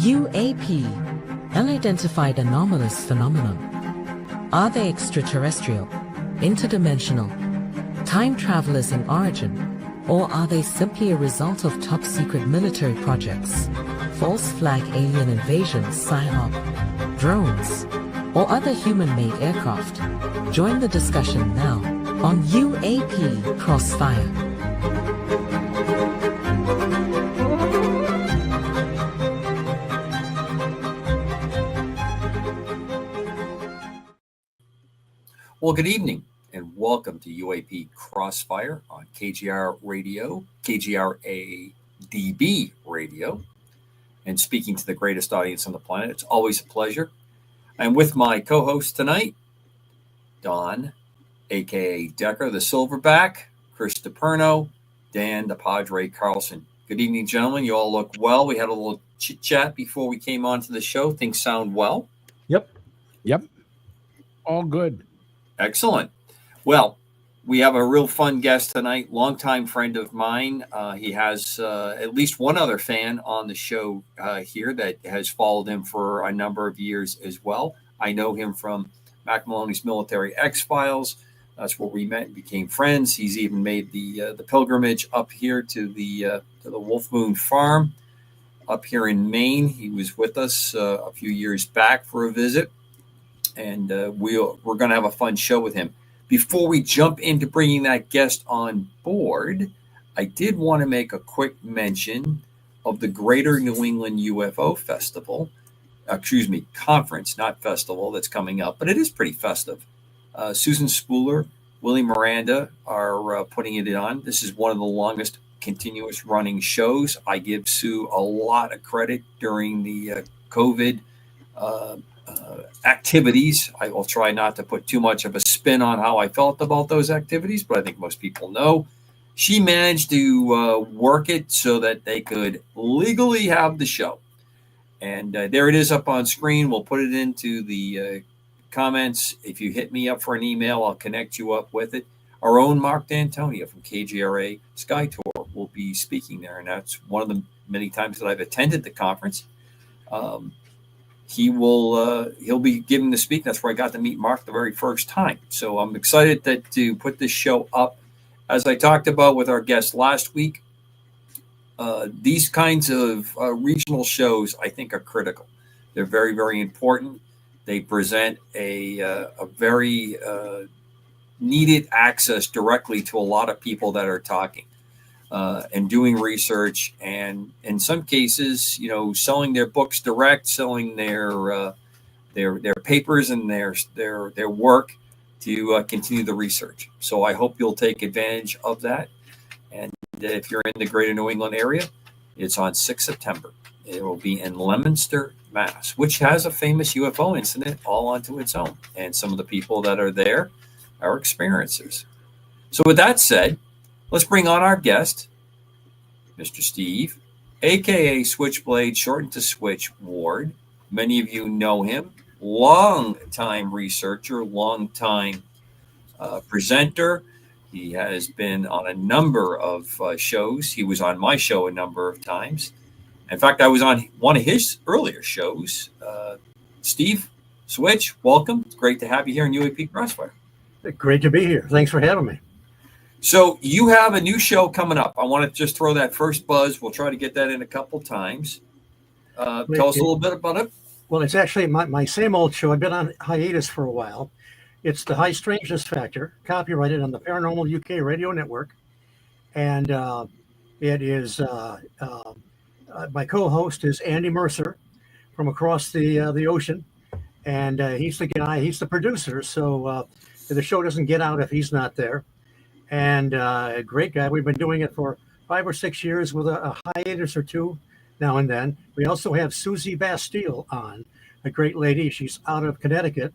UAP, unidentified anomalous phenomenon. Are they extraterrestrial, interdimensional, time travelers in origin, or are they simply a result of top-secret military projects, false flag alien invasions, PSYOP, drones, or other human-made aircraft? Join the discussion now on UAP Crossfire. Well, good evening and welcome to UAP Crossfire on KGR Radio, KGR ADB Radio, and speaking to the greatest audience on the planet. It's always a pleasure. I'm with my co-host tonight, Don, a.k.a. Decker, the Silverback, Chris DePerno, Dan, the Padre Carlson. Good evening, gentlemen. You all look well. We had a little chit-chat before we came on to the show. Things sound well? Yep. All good. Excellent. Well, we have a real fun guest tonight, longtime friend of mine. He has at least one other fan on the show here that has followed him for a number of years as well. I know him from Mac Maloney's Military X-Files. That's where we met and became friends. He's even made the pilgrimage up here to the Wolf Moon Farm up here in Maine. He was with us a few years back for a visit. And we're going to have a fun show with him. Before we jump into bringing that guest on board, I did want to make a quick mention of the Greater New England UFO Festival. Conference, not festival, that's coming up. But it is pretty festive. Susan Spooler, Willie Miranda are putting it on. This is one of the longest continuous running shows. I give Sue a lot of credit during the COVID activities. I will try not to put too much of a spin on how I felt about those activities, but I think most people know. She managed to work it so that they could legally have the show. And there it is up on screen. We'll put it into the comments. If you hit me up for an email, I'll connect you up with it. Our own Mark D'Antonio from KGRA Sky Tour will be speaking there, and that's one of the many times that I've attended the conference. He'll be giving the speak. That's where I got to meet Mark the very first time. So I'm excited to put this show up. As I talked about with our guest last week, these kinds of regional shows, I think, are critical. They're very, very important. They present a very needed access directly to a lot of people that are talking. And doing research, and in some cases, selling their books direct, selling their papers and their work to continue the research. So I hope you'll take advantage of that. And if you're in the Greater New England area, it's on 6 September. It will be in Leominster, Mass, which has a famous UFO incident all onto its own. And some of the people that are there are experiencers. So with that said, let's bring on our guest, Mr. Steve, a.k.a. Switchblade, shortened to Switch Ward. Many of you know him. Long-time researcher, long-time presenter. He has been on a number of shows. He was on my show a number of times. In fact, I was on one of his earlier shows. Steve, Switch, welcome. It's great to have you here in UAP Crossfire. Great to be here. Thanks for having me. So you have a new show coming up. I want to just throw that first buzz. We'll try to get that in a couple times. Tell us a little bit about it. Well, it's actually my same old show. I've been on hiatus for a while. It's the High Strangeness Factor, copyrighted on the Paranormal UK Radio Network. And it is, my co-host is Andy Mercer from across the ocean. And he's the guy, he's the producer. So the show doesn't get out if he's not there. And a great guy. We've been doing it for 5 or 6 years with a hiatus or two now and then. We also have Susie Bastille on, a great lady. She's out of Connecticut,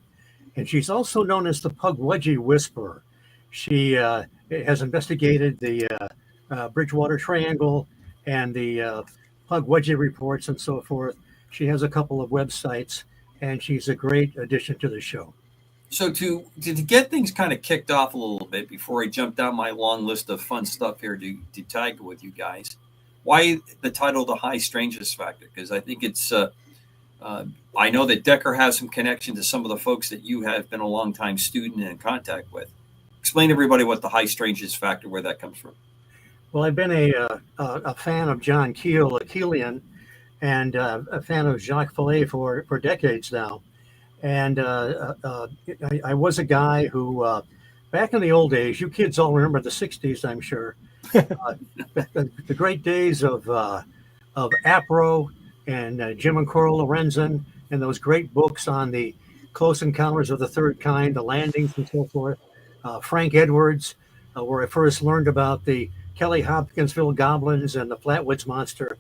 and she's also known as the Pukwudgie Whisperer. She has investigated the Bridgewater Triangle and the Pukwudgie reports and so forth. She has a couple of websites, and she's a great addition to the show. So to get things kind of kicked off a little bit before I jump down my long list of fun stuff here to tag with you guys, why the title, The High Strangeness Factor? Because I think it's, I know that Decker has some connection to some of the folks that you have been a long time student and in contact with. Explain to everybody what the high strangeness factor, where that comes from. Well, I've been a fan of John Keel, a Keelian, and a fan of Jacques Vallée for decades now. And I was a guy who, back in the old days, you kids all remember the 60s, I'm sure. The great days of APRO and Jim and Coral Lorenzen, and those great books on the Close Encounters of the Third Kind, the landings and so forth. Frank Edwards, where I first learned about the Kelly Hopkinsville goblins and the Flatwoods monster.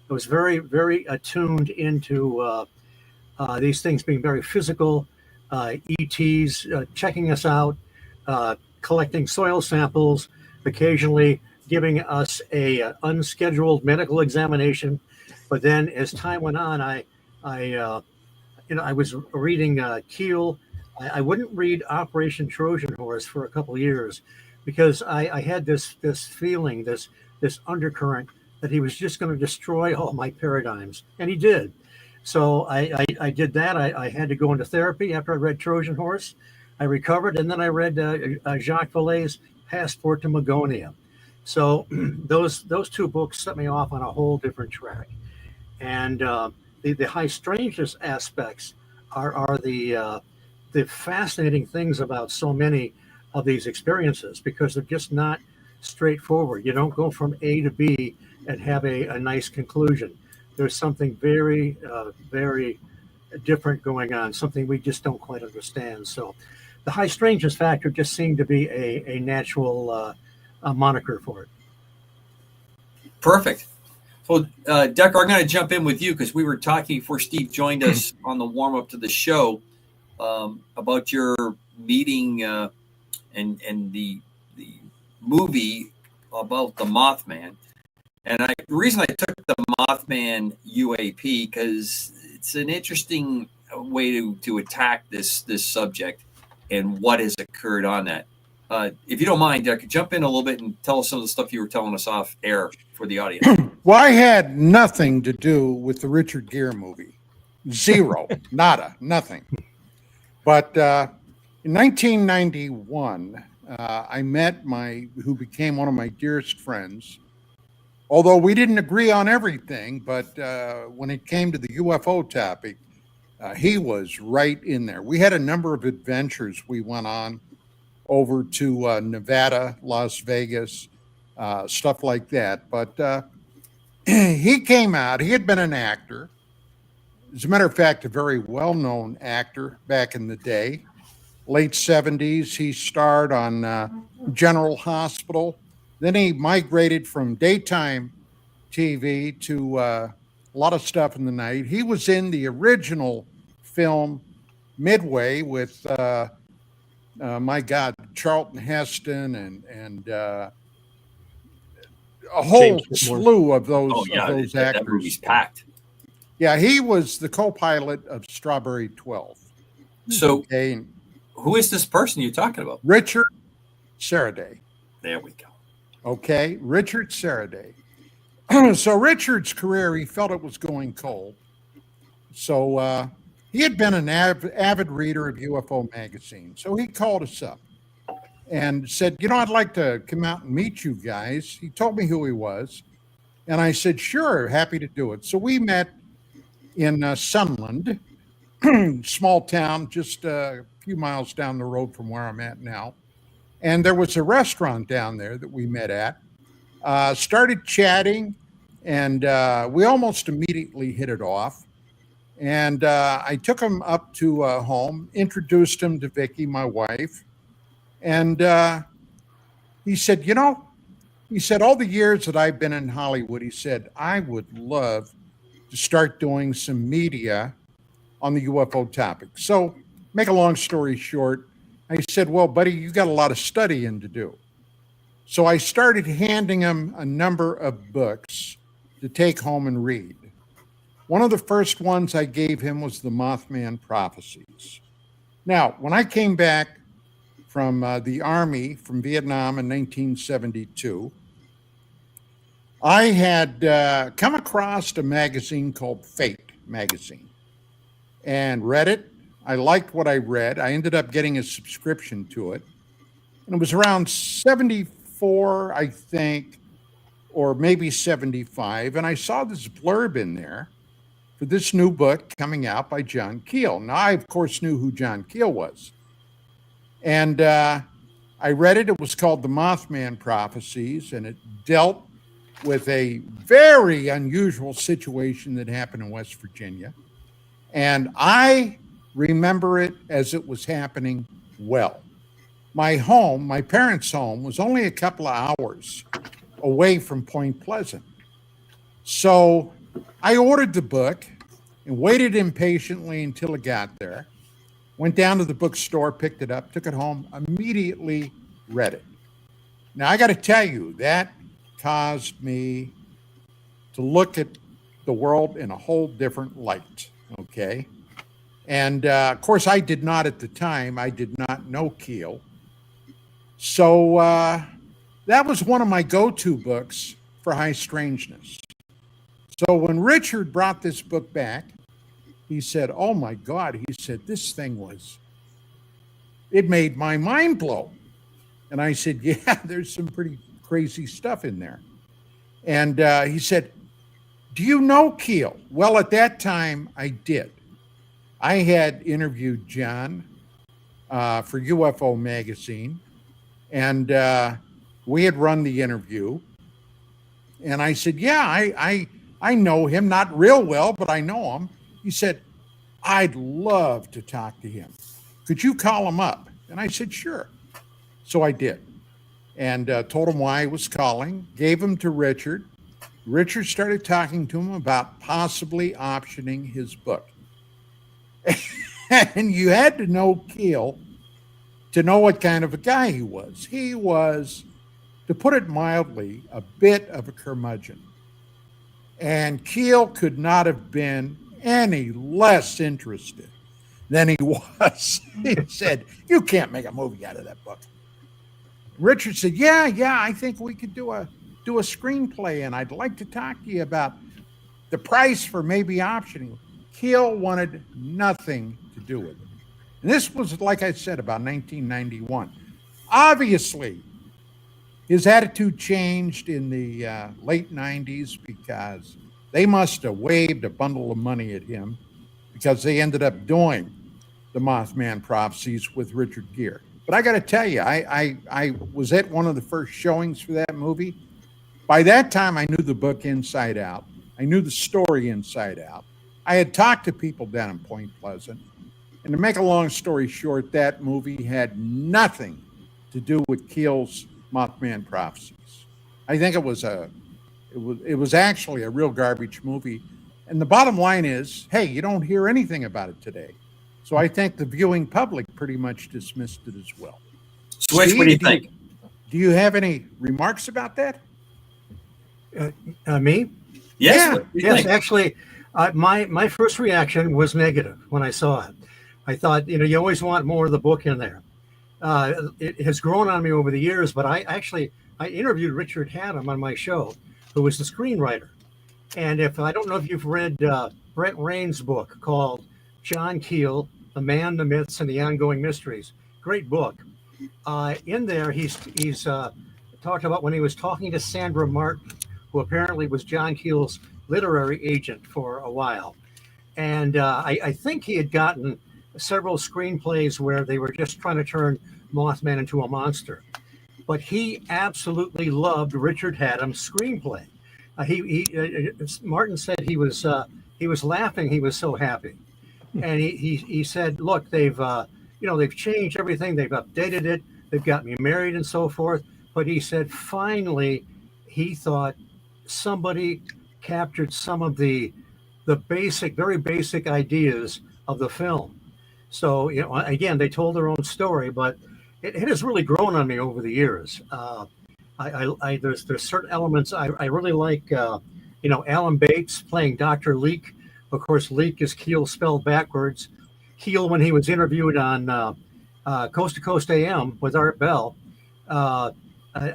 I was very, very attuned into these things being very physical, ETs checking us out, collecting soil samples, occasionally giving us a unscheduled medical examination. But then as time went on, I was reading Keel. I wouldn't read Operation Trojan Horse for a couple of years because I had this feeling, this undercurrent that he was just going to destroy all my paradigms, and he did. So I did that. I had to go into therapy after I read Trojan Horse. I recovered, and then I read Jacques Vallée's Passport to Magonia. So those two books set me off on a whole different track. And the high strangeness aspects are the fascinating things about so many of these experiences, because they're just not straightforward. You don't go from A to B and have a nice conclusion. There's something very, very different going on, something we just don't quite understand. So the high strangeness factor just seemed to be a natural moniker for it. Perfect. Well, Decker, I'm going to jump in with you because we were talking before Steve joined us on the warm-up to the show about your meeting and the movie about the Mothman. And the reason I took the Mothman UAP because it's an interesting way to attack this subject and what has occurred on that. If you don't mind, Decker, jump in a little bit and tell us some of the stuff you were telling us off air for the audience. Well, I had nothing to do with the Richard Gere movie. Zero. Nada. Nothing. But in 1991, I met who became one of my dearest friends. Although we didn't agree on everything, but when it came to the UFO topic, he was right in there. We had a number of adventures we went on over to Nevada, Las Vegas, stuff like that. But he came out. He had been an actor. As a matter of fact, a very well-known actor back in the day. Late 70s, he starred on General Hospital. Then he migrated from daytime TV to a lot of stuff in the night. He was in the original film Midway with, my God, Charlton Heston and a whole slew of those, actors. That movie's packed. Yeah, he was the co-pilot of Strawberry 12. So okay. Who is this person you're talking about? Richard Saraday. There we go. Okay, Richard Saraday. So Richard's career, he felt it was going cold. So he had been an avid reader of UFO magazine. So he called us up and said, I'd like to come out and meet you guys. He told me who he was. And I said, sure, happy to do it. So we met in Sunland, small town, just a few miles down the road from where I'm at now. And there was a restaurant down there that we met at, started chatting, and we almost immediately hit it off. And I took him up to home, introduced him to Vicky, my wife. And he said, all the years that I've been in Hollywood, he said, I would love to start doing some media on the UFO topic. So make a long story short, I said, well, buddy, you got a lot of studying to do. So I started handing him a number of books to take home and read. One of the first ones I gave him was the Mothman Prophecies. Now, when I came back from the Army from Vietnam in 1972, I had come across a magazine called Fate magazine and read it. I liked what I read. I ended up getting a subscription to it. And it was around 74, I think, or maybe 75. And I saw this blurb in there for this new book coming out by John Keel. Now, I, of course, knew who John Keel was. And I read it. It was called The Mothman Prophecies, and it dealt with a very unusual situation that happened in West Virginia. And I remember it as it was happening well. My home, my parents' home, was only a couple of hours away from Point Pleasant. So I ordered the book and waited impatiently until it got there. Went down to the bookstore, picked it up, took it home, immediately read it. Now, I got to tell you, that caused me to look at the world in a whole different light, okay? And, of course, I did not at the time. I did not know Keel. So that was one of my go-to books for high strangeness. So when Richard brought this book back, he said, oh, my God, he said, this thing it made my mind blow. And I said, yeah, there's some pretty crazy stuff in there. And he said, do you know Keel? Well, at that time, I did. I had interviewed John for UFO Magazine, and we had run the interview. And I said, yeah, I know him, not real well, but I know him. He said, I'd love to talk to him. Could you call him up? And I said, sure. So I did. And told him why I was calling, gave him to Richard. Richard started talking to him about possibly optioning his book. And you had to know Keel to know what kind of a guy he was. He was, to put it mildly, a bit of a curmudgeon. And Keel could not have been any less interested than he was. He said, you can't make a movie out of that book. Richard said, yeah, I think we could do a screenplay, and I'd like to talk to you about the price for maybe optioning. Keel wanted nothing to do with it. And this was, like I said, about 1991. Obviously, his attitude changed in the late 90s because they must have waved a bundle of money at him because they ended up doing the Mothman Prophecies with Richard Gere. But I got to tell you, I was at one of the first showings for that movie. By that time, I knew the book inside out. I knew the story inside out. I had talked to people down in Point Pleasant. And to make a long story short, that movie had nothing to do with Keel's Mothman Prophecies. I think it was actually a real garbage movie. And the bottom line is, hey, you don't hear anything about it today. So I think the viewing public pretty much dismissed it as well. Switch, Steve, what do you think? Do you have any remarks about that? Me? Yes. Yes. Actually, my first reaction was negative when I saw it. I thought, you always want more of the book in there. It has grown on me over the years, but I interviewed Richard Hatem on my show, who was the screenwriter. And I don't know if you've read Brent Rain's book called John Keel, The Man, the Myths, and the Ongoing Mysteries. Great book. In there, he's talked about when he was talking to Sandra Martin, who apparently was John Keel's literary agent for a while. And I think he had gotten several screenplays where they were just trying to turn Mothman into a monster. But he absolutely loved Richard Hatem's screenplay. Martin said he was laughing. He was so happy. And he said, look, they've changed everything. They've updated it. They've got me married and so forth. But he said, finally, he thought somebody captured some of the basic, very basic ideas of the film. So, again, they told their own story, but it has really grown on me over the years. There's certain elements I really like. Alan Bates playing Dr. Leak. Of course, Leak is Keel spelled backwards. Keel, when he was interviewed on Coast to Coast AM with Art Bell,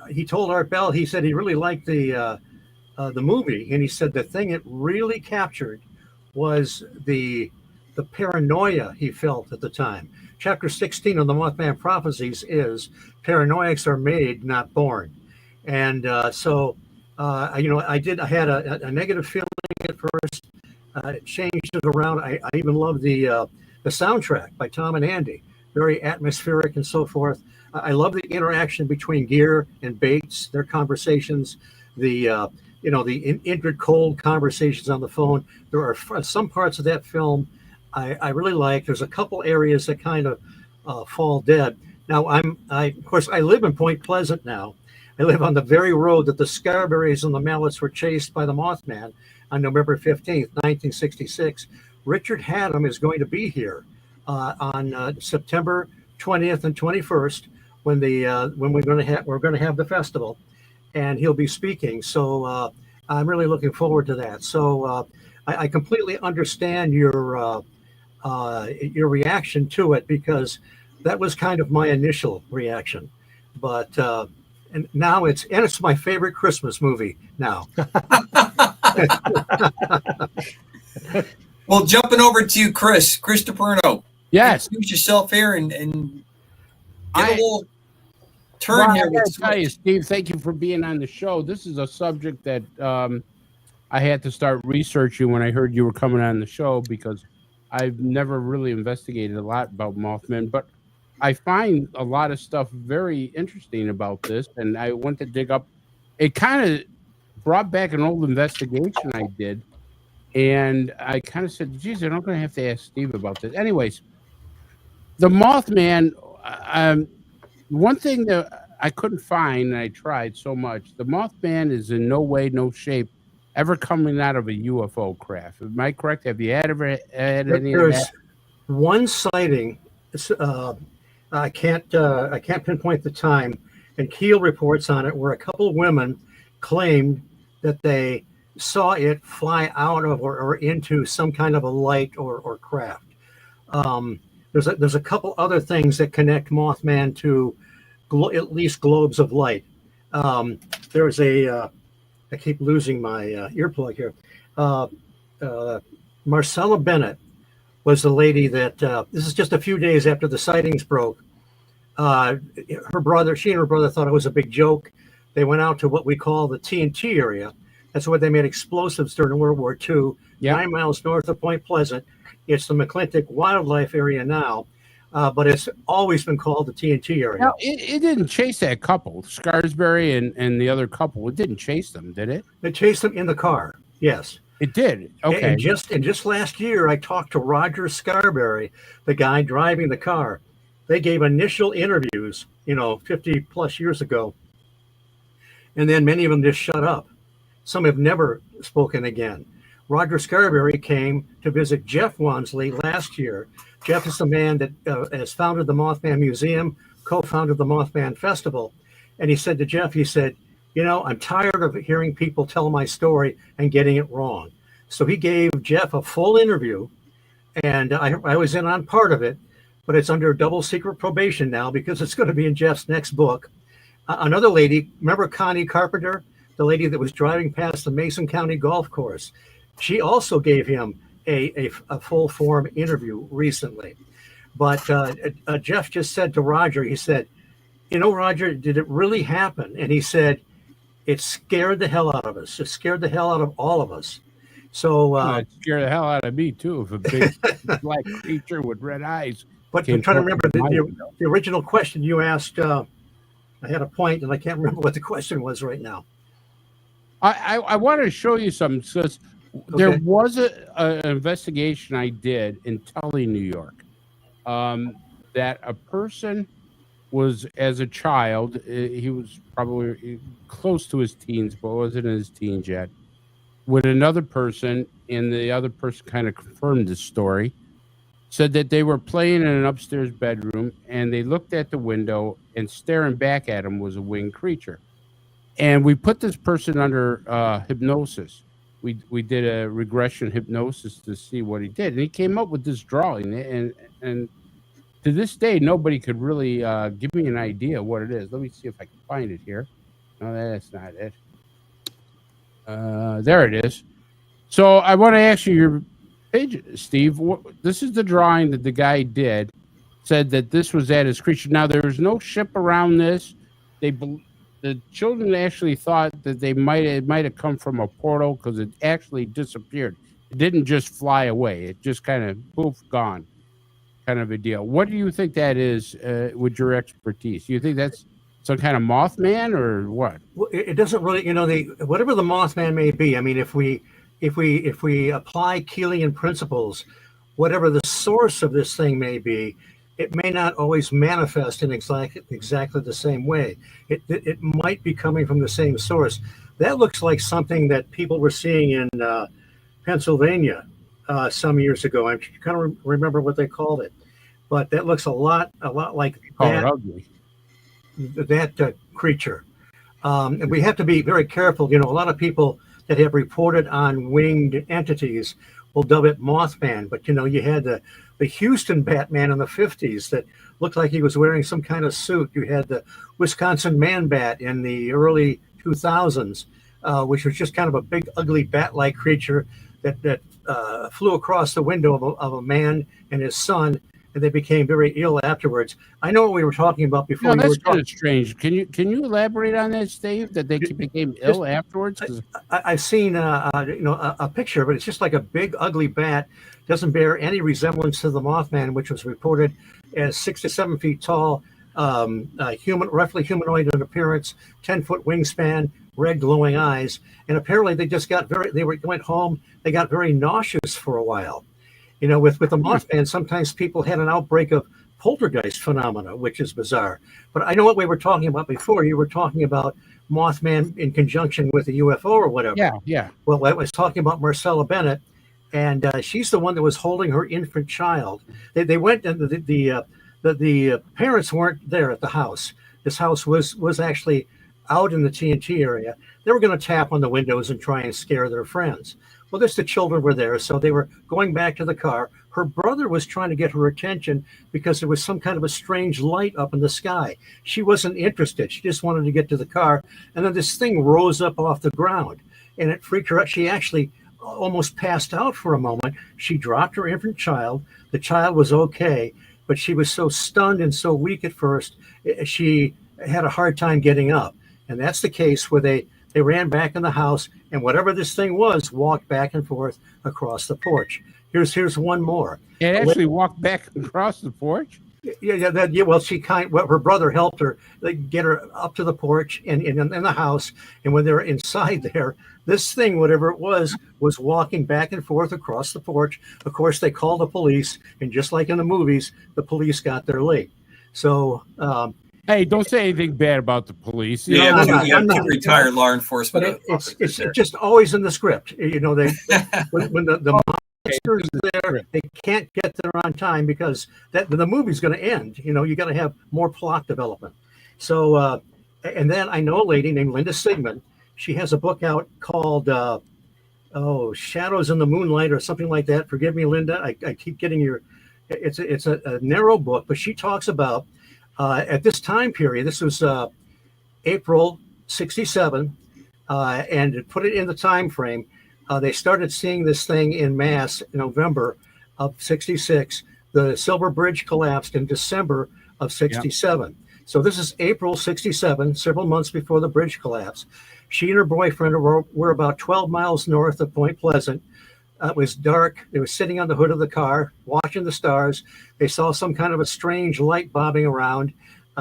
he told Art Bell, he said he really liked the the movie, and he said the thing it really captured was the paranoia he felt at the time. Chapter 16 of the Mothman Prophecies is paranoiacs are made, not born. And I had a negative feeling at first. It changed it around. I even love the soundtrack by Tom and Andy, very atmospheric and so forth. I love the interaction between Gere and Bates, their conversations, the intricate cold conversations on the phone. There are some parts of that film I really like. There's a couple areas that kind of fall dead. Now of course I live in Point Pleasant now. I live on the very road that the Scarberries and the Mallets were chased by the Mothman on November 15th, 1966. Richard Haddam is going to be here on September 20th and 21st when we're going to have the festival, and he'll be speaking. So I'm really looking forward to that. So I completely understand your reaction to it, because that was kind of my initial reaction. But and now it's my favorite Christmas movie now. Well, jumping over to Chris DePerno. Yes. Introduce yourself here and get a little turn here. I gotta tell you, Steve, thank you for being on the show. This is a subject that I had to start researching when I heard you were coming on the show, because I've never really investigated a lot about Mothman, but I find a lot of stuff very interesting about this, and I went to dig up. It kind of brought back an old investigation I did, and I kind of said, geez, I'm not going to have to ask Steve about this. Anyways, the Mothman, one thing that I couldn't find, and I tried so much, the Mothman is in no way, no shape ever coming out of a UFO craft. Am I correct? Have you ever had any of that? One sighting. I can't pinpoint the time, and Keel reports on it, where a couple of women claimed that they saw it fly out of or into some kind of a light or craft. There's a couple other things that connect Mothman to at least globes of light. There's I keep losing my earplug here. Marcella Bennett was the lady that, this is just a few days after the sightings broke. She and her brother thought it was a big joke. They went out to what we call the TNT area. That's where they made explosives during World War II, 9 miles north of Point Pleasant. It's the McClintock Wildlife Area now, but it's always been called the TNT area. Now, it didn't chase that couple, Scarsbury and the other couple. It didn't chase them, did it? It chased them in the car, yes. It did. Okay. And just last year, I talked to Roger Scarberry, the guy driving the car. They gave initial interviews, 50 plus years ago. And then many of them just shut up. Some have never spoken again. Roger Scarberry came to visit Jeff Wansley last year. Jeff is the man that has founded the Mothman Museum, co-founded the Mothman Festival. And he said to Jeff, I'm tired of hearing people tell my story and getting it wrong. So he gave Jeff a full interview, and I was in on part of it, but it's under double secret probation now because it's going to be in Jeff's next book. Another lady, remember Connie Carpenter, the lady that was driving past the Mason County golf course? She also gave him a full form interview recently. But Jeff just said to Roger, he said, Roger, did it really happen? And he said, it scared the hell out of us. It scared the hell out of all of us. So it scared the hell out of me too. If a big black creature with red eyes. But I'm trying to remember the original question you asked. I had a point, and I can't remember what the question was right now. I want to show you something. Because there was an investigation I did in Tully, New York, that a person was, as a child, he was probably close to his teens, but wasn't in his teens yet, with another person, and the other person kind of confirmed this story, said that they were playing in an upstairs bedroom, and they looked at the window, and staring back at him was a winged creature. And we put this person under hypnosis. We did a regression hypnosis to see what he did, and he came up with this drawing, and to this day, nobody could really give me an idea what it is. Let me see if I can find it here. No, that's not it. There it is. So I want to ask you your page, Steve. This is the drawing that the guy did. Said that this was at his creature. Now there was no ship around this. The children actually thought that it might have come from a portal because it actually disappeared. It didn't just fly away. It just kind of poof, gone, kind of a deal. What do you think that is with your expertise? Do you think that's some kind of Mothman or what? Well, it doesn't really, whatever the Mothman may be. I mean, if we apply Keelian principles, whatever the source of this thing may be, it may not always manifest in exactly the same way. It might be coming from the same source. That looks like something that people were seeing in Pennsylvania some years ago. I kind of remember what they called it, but that looks a lot like that creature. And we have to be very careful. A lot of people that have reported on winged entities will dub it Mothman, but you had the Houston Batman in the 50s that looked like he was wearing some kind of suit. You had the Wisconsin Man Bat in the early 2000s, which was just kind of a big, ugly bat-like creature that flew across the window of a man and his son, and they became very ill afterwards. I know what we were talking about before. No, that's kind of strange. Can you elaborate on that, Steve? That they became ill afterwards? I've seen a picture, but it's just like a big, ugly bat. Doesn't bear any resemblance to the Mothman, which was reported as 6 to 7 feet tall, roughly humanoid in appearance, 10-foot wingspan, red glowing eyes, and apparently they went home. They got very nauseous for a while. With the Mothman, sometimes people had an outbreak of poltergeist phenomena, which is bizarre. But I know what we were talking about before. You were talking about Mothman in conjunction with a UFO or whatever. Yeah. Well, I was talking about Marcella Bennett, and she's the one that was holding her infant child. They went, and the parents weren't there at the house. This house was actually out in the TNT area. They were going to tap on the windows and try and scare their friends. Well, the children were there, so they were going back to the car. Her brother was trying to get her attention because there was some kind of a strange light up in the sky. She wasn't interested. She just wanted to get to the car. And then this thing rose up off the ground, and it freaked her out. She actually almost passed out for a moment. She dropped her infant child. The child was okay, but she was so stunned and so weak at first, she had a hard time getting up. And that's the case where they ran back in the house, and whatever this thing was walked back and forth across the porch. Here's one more. It actually walked back across the porch? Yeah. Well, her brother helped her get her up to the porch and in the house. And when they were inside there, this thing, whatever it was walking back and forth across the porch. Of course, they called the police, and just like in the movies, the police got there late. So, hey, don't say anything bad about the police. I'm not retired law enforcement. It's just always in the script. When the monsters there, they can't get there on time because the movie's going to end. You got to have more plot development. So, and then I know a lady named Linda Sigmund. She has a book out called Shadows in the Moonlight or something like that. Forgive me, Linda. I keep getting your. It's a narrow book, but she talks about. At this time period, this was April 67, and to put it in the time frame, they started seeing this thing in mass in November of 66. The Silver Bridge collapsed in December of 67. Yeah. So this is April 67, several months before the bridge collapsed. She and her boyfriend were about 12 miles north of Point Pleasant. It was dark. They were sitting on the hood of the car, watching the stars. They saw some kind of a strange light bobbing around.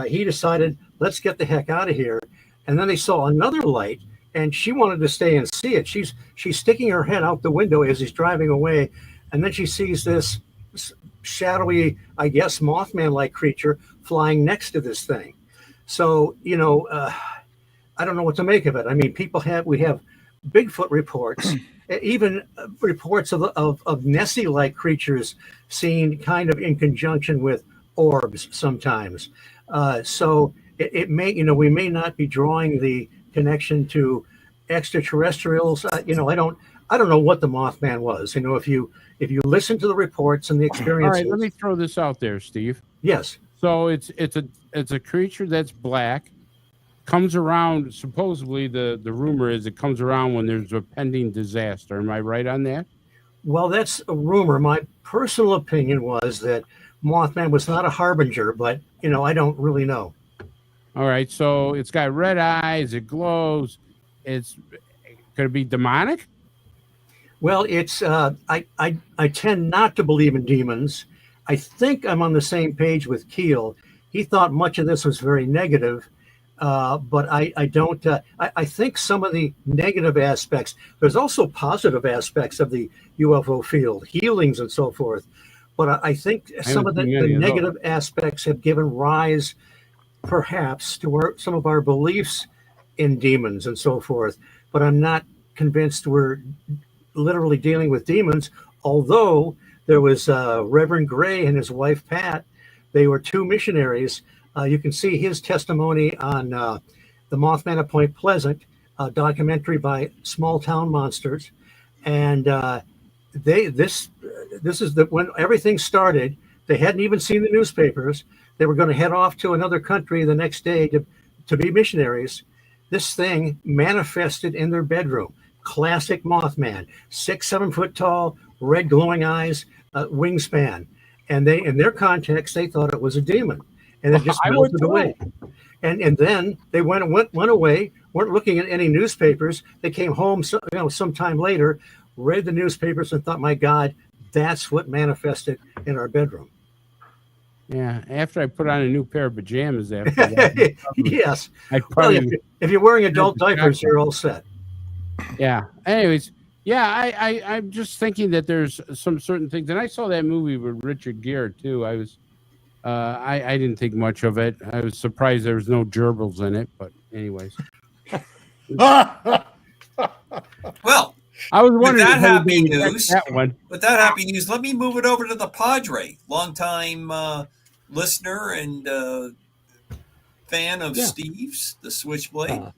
He decided, let's get the heck out of here. And then they saw another light, and she wanted to stay and see it. She's sticking her head out the window as he's driving away. And then she sees this shadowy, I guess, Mothman-like creature flying next to this thing. So, I don't know what to make of it. I mean, we have Bigfoot reports, even reports of Nessie-like creatures seen kind of in conjunction with orbs sometimes. So it may, we may not be drawing the connection to extraterrestrials. I don't know what the Mothman was. If you listen to the reports and the experiences. All right, let me throw this out there, Steve. Yes. So it's a creature that's black, comes around. Supposedly, the rumor is it comes around when there's a pending disaster. Am I right on that? Well, that's a rumor. My personal opinion was that Mothman was not a harbinger, but I don't really know. All right, so it's got red eyes. It glows. Could it be demonic? Well, it's I tend not to believe in demons. I think I'm on the same page with Keel. He thought much of this was very negative, but I don't. I think some of the negative aspects. There's also positive aspects of the UFO field, healings and so forth. But I think some of the negative aspects have given rise, perhaps, to some of our beliefs in demons and so forth. But I'm not convinced we're literally dealing with demons, although there was Reverend Gray and his wife Pat. They were two missionaries. You can see his testimony on the Mothman at Point Pleasant, a documentary by Small Town Monsters. And this is when everything started. They hadn't even seen the newspapers. They were going to head off to another country the next day to be missionaries. This thing manifested in their bedroom. Classic Mothman, 6-7 foot tall, red glowing eyes, wingspan. And in their context, they thought it was a demon, and it just melted away. And then they went away, weren't looking at any newspapers. They came home sometime later, read the newspapers, and thought, my God, that's what manifested in our bedroom. Yeah, after I put on a new pair of pajamas after that. Yes. If you're wearing adult diapers, you're all set. Yeah. Anyways, yeah, I'm just thinking that there's some certain things, and I saw that movie with Richard Gere too. I was, I didn't think much of it. I was surprised there was no gerbils in it, but anyways. Well, I was wondering with that happy news. That one. With that happy news, let me move it over to the Padre, longtime listener and fan of Steve's, the Switchblade.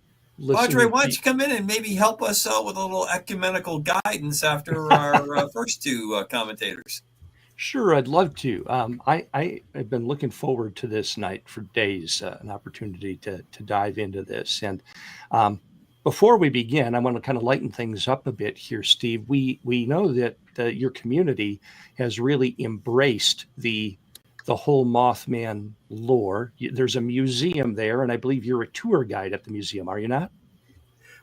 Padre, why don't you come in and maybe help us out with a little ecumenical guidance after our first two commentators? Sure, I'd love to. I have been looking forward to this night for days, an opportunity to dive into this. And before we begin, I want to kind of lighten things up a bit here, Steve. We know that your community has really embraced the whole Mothman lore. There's a museum there, and I believe you're a tour guide at the museum, are you not?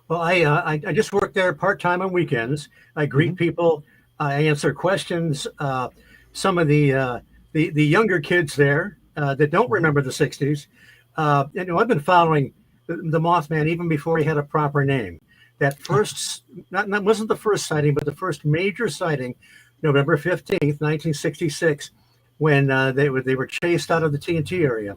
Well, I just work there part-time on weekends. I greet people. I answer questions. Some of the younger kids there that don't remember the 60s. I've been following the Mothman even before he had a proper name. That first, not wasn't the first sighting, but the first major sighting, November 15th, 1966, when they were chased out of the TNT area.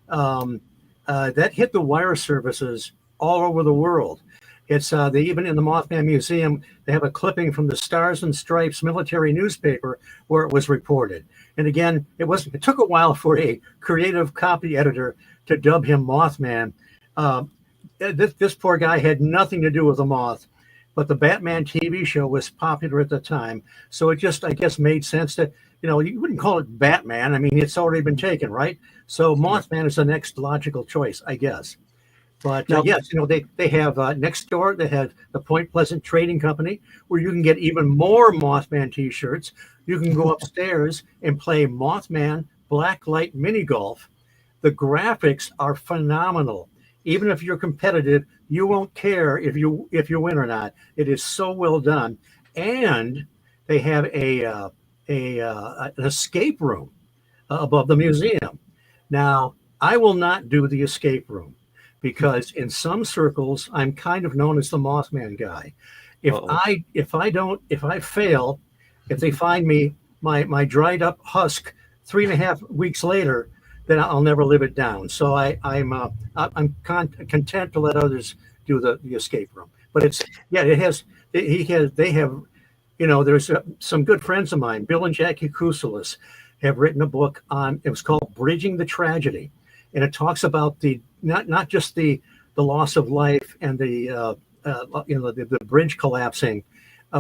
That hit the wire services all over the world. It's they even in the Mothman Museum, they have a clipping from the Stars and Stripes military newspaper where it was reported. And again, it took a while for a creative copy editor to dub him Mothman. This poor guy had nothing to do with the moth, but the Batman TV show was popular at the time. So it just, I guess, made sense that, you wouldn't call it Batman. I mean, it's already been taken, right? So Mothman is the next logical choice, I guess. But yes, they have next door, they have the Point Pleasant Trading Company, where you can get even more Mothman T-shirts. You can go upstairs and play Mothman Blacklight Mini Golf. The graphics are phenomenal. Even if you're competitive, you won't care if you win or not. It is so well done. And they have an escape room above the museum. Now, I will not do the escape room, because in some circles, I'm kind of known as the Mothman guy. If I fail, if they find me my dried up husk 3.5 weeks later, then I'll never live it down. So I'm content to let others do the escape room. But they have, there's some good friends of mine, Bill and Jackie Kuselis, have written a book on, it was called Bridging the Tragedy. And it talks about not just the loss of life and the bridge collapsing,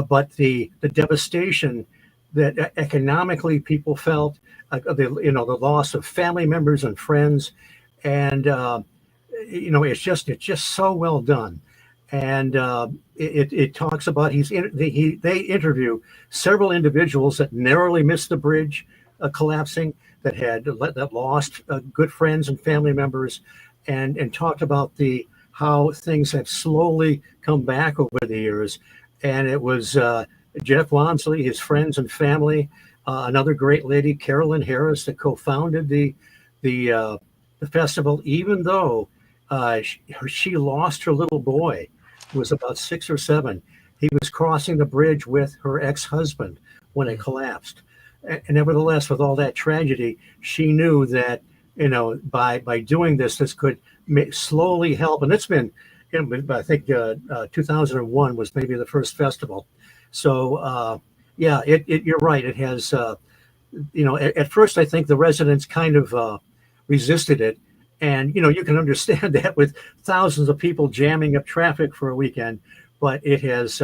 but the devastation that economically people felt, the loss of family members and friends, and it's just so well done. And it talks about they interview several individuals that narrowly missed the bridge collapsing, that lost good friends and family members, and talked about how things have slowly come back over the years. And it was Jeff Wamsley, his friends and family, another great lady, Carolyn Harris, that co-founded the festival, even though she lost her little boy, who was about 6 or 7. He was crossing the bridge with her ex-husband when it collapsed. And nevertheless, with all that tragedy, she knew that, by doing this could slowly help. And it's been, I think 2001 was maybe the first festival. So, you're right. It has, at first I think the residents kind of resisted it. And, you can understand that with thousands of people jamming up traffic for a weekend, but it has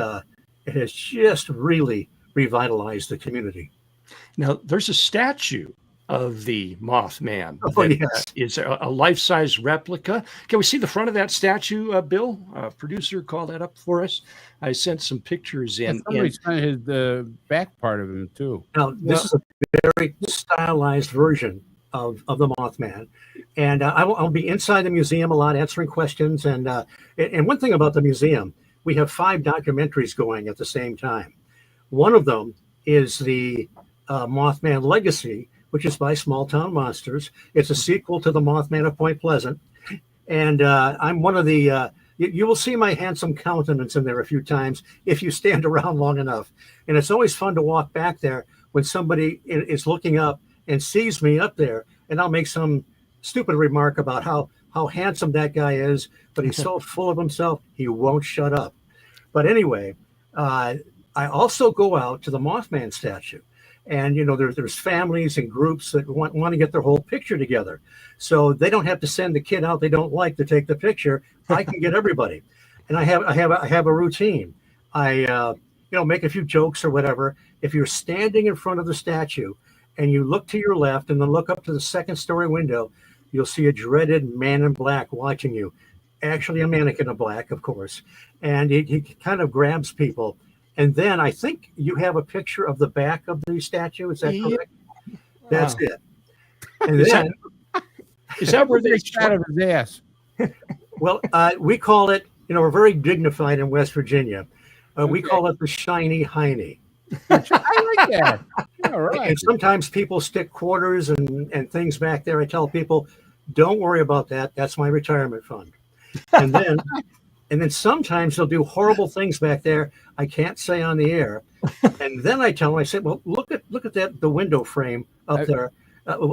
just really revitalized the community. Now, there's a statue of the Mothman yes. Is a life-size replica. Can we see the front of that statue, Bill? Producer, call that up for us. I sent some pictures in. Somebody sent the back part of him, too. Now, this is a very stylized version of the Mothman, and I'll be inside the museum a lot answering questions. And one thing about the museum, we have 5 documentaries going at the same time. One of them is the Mothman Legacy, which is by Small Town Monsters. It's a sequel to the Mothman of Point Pleasant, and I'm one of the. You will see my handsome countenance in there a few times if you stand around long enough, and it's always fun to walk back there when somebody is looking up and sees me up there, and I'll make some stupid remark about how handsome that guy is, but he's so full of himself, he won't shut up. But anyway, I also go out to the Mothman statue, and there's families and groups that want to get their whole picture together, so they don't have to send the kid out they don't like to take the picture. I can get everybody, and I have a routine. I make a few jokes or whatever. If you're standing in front of the statue and you look to your left and then look up to the second-story window, you'll see a dreaded man in black watching you. Actually, a mannequin in black, of course. And he kind of grabs people. And then I think you have a picture of the back of the statue. Is that correct? That's it. And then is that where they shot of his ass? Well, we call it, we're very dignified in West Virginia. We call it the shiny hiney. I like that. All right. And sometimes people stick quarters and things back there. I tell people, don't worry about that. That's my retirement fund. And then sometimes they'll do horrible things back there I can't say on the air. And then I tell them, I say, well, look at the window frame up there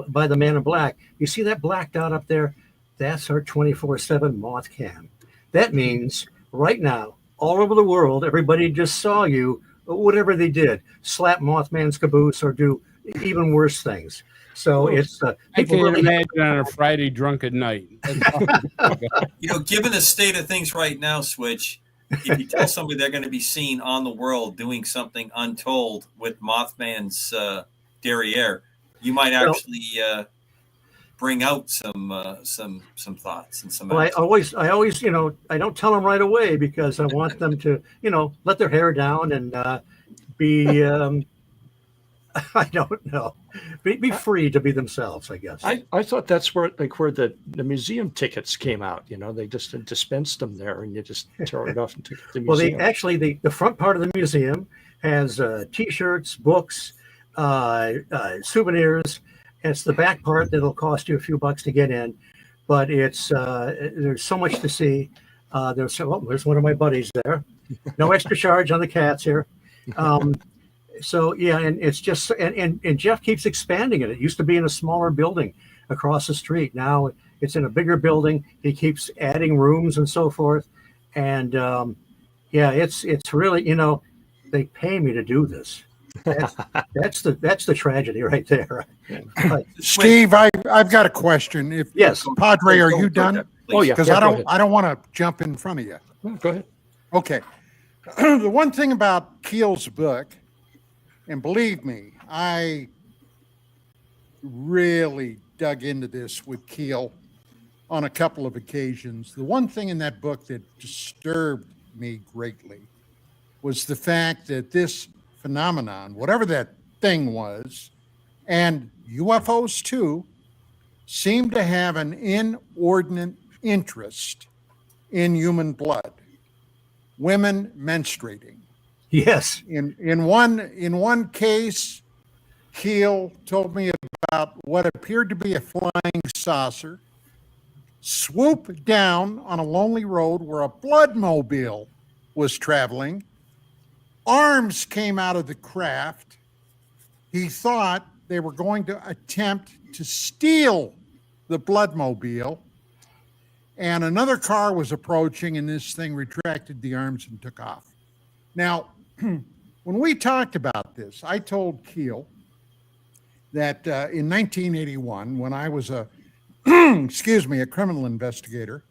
by the man in black. You see that black dot up there? That's our 24/7 moth cam. That means right now, all over the world, everybody just saw you. Whatever they did, slap Mothman's caboose or do even worse things. So it's I can't really imagine on a Friday drunken night. Given the state of things right now, Switch, if you tell somebody they're going to be seen on the world doing something untold with Mothman's derriere, you might actually bring out some thoughts and some. Well, I always, I don't tell them right away because I want them to, let their hair down and be, I don't know, be free to be themselves, I guess. I thought that's where the museum tickets came out. They just dispensed them there, and you just throw it off and take it to the museum. Well, the front part of the museum has T-shirts, books, souvenirs. It's the back part that'll cost you a few bucks to get in, but it's there's so much to see. There's one of my buddies there. No extra charge on the cats here. So yeah, and it's just and Jeff keeps expanding it. It used to be in a smaller building across the street. Now it's in a bigger building. He keeps adding rooms and so forth. And it's really, they pay me to do this. That's the tragedy right there. But, Steve, I've got a question. Yes, Padre, are you done? Oh yeah, because I don't want to jump in front of you. Go ahead. Okay. The one thing about Keel's book, and believe me, I really dug into this with Keel. on a couple of occasions. The one thing in that book that disturbed me greatly was the fact that this phenomenon, whatever that thing was, and UFOs too, seem to have an inordinate interest in human blood. Women menstruating. Yes. In one case, Keel told me about what appeared to be a flying saucer swooped down on a lonely road where a bloodmobile was traveling. Arms came out of the craft. He thought they were going to attempt to steal the bloodmobile. And another car was approaching, and this thing retracted the arms and took off. Now, when we talked about this, I told Keel that in 1981, when I was a criminal investigator,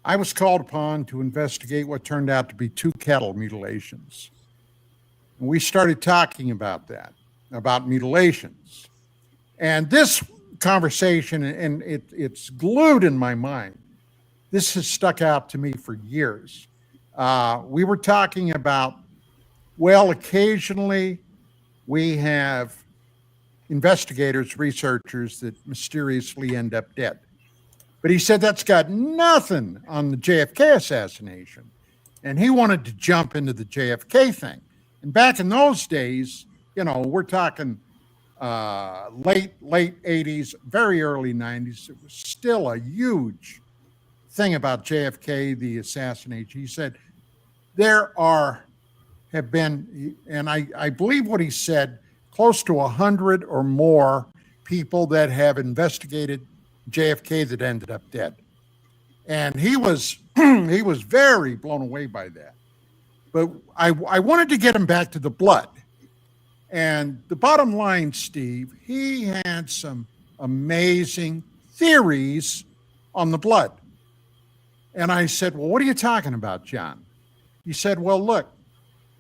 I was called upon to investigate what turned out to be 2 cattle mutilations. And we started talking about that, about mutilations. And this conversation, and it's glued in my mind, this has stuck out to me for years. We were talking about, well, occasionally we have investigators, researchers that mysteriously end up dead. But he said that's got nothing on the JFK assassination. And he wanted to jump into the JFK thing. And back in those days, you know, we're talking late 80s, very early 90s. It was still a huge thing about JFK, the assassination. He said there have been, and I believe what he said, close to 100 or more people that have investigated JFK that ended up dead. And he was very blown away by that. But I wanted to get him back to the blood. And the bottom line, Steve, he had some amazing theories on the blood. And I said, well, what are you talking about, John? He said, well, look,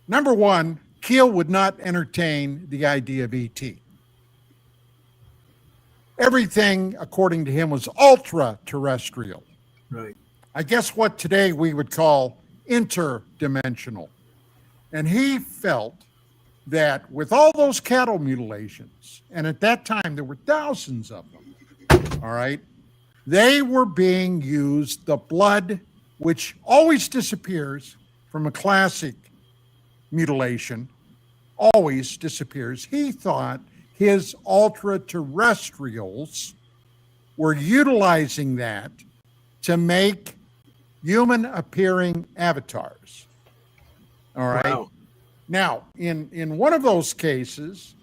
number one, Keel would not entertain the idea of ET. Everything, according to him, was ultra-terrestrial. Right. I guess what today we would call interdimensional. And he felt that with all those cattle mutilations, and at that time there were thousands of them, all right, they were being used, the blood, which always disappears from a classic mutilation, always disappears. He thought his ultra-terrestrials were utilizing that to make human-appearing avatars. All right. Wow. Now, in one of those cases,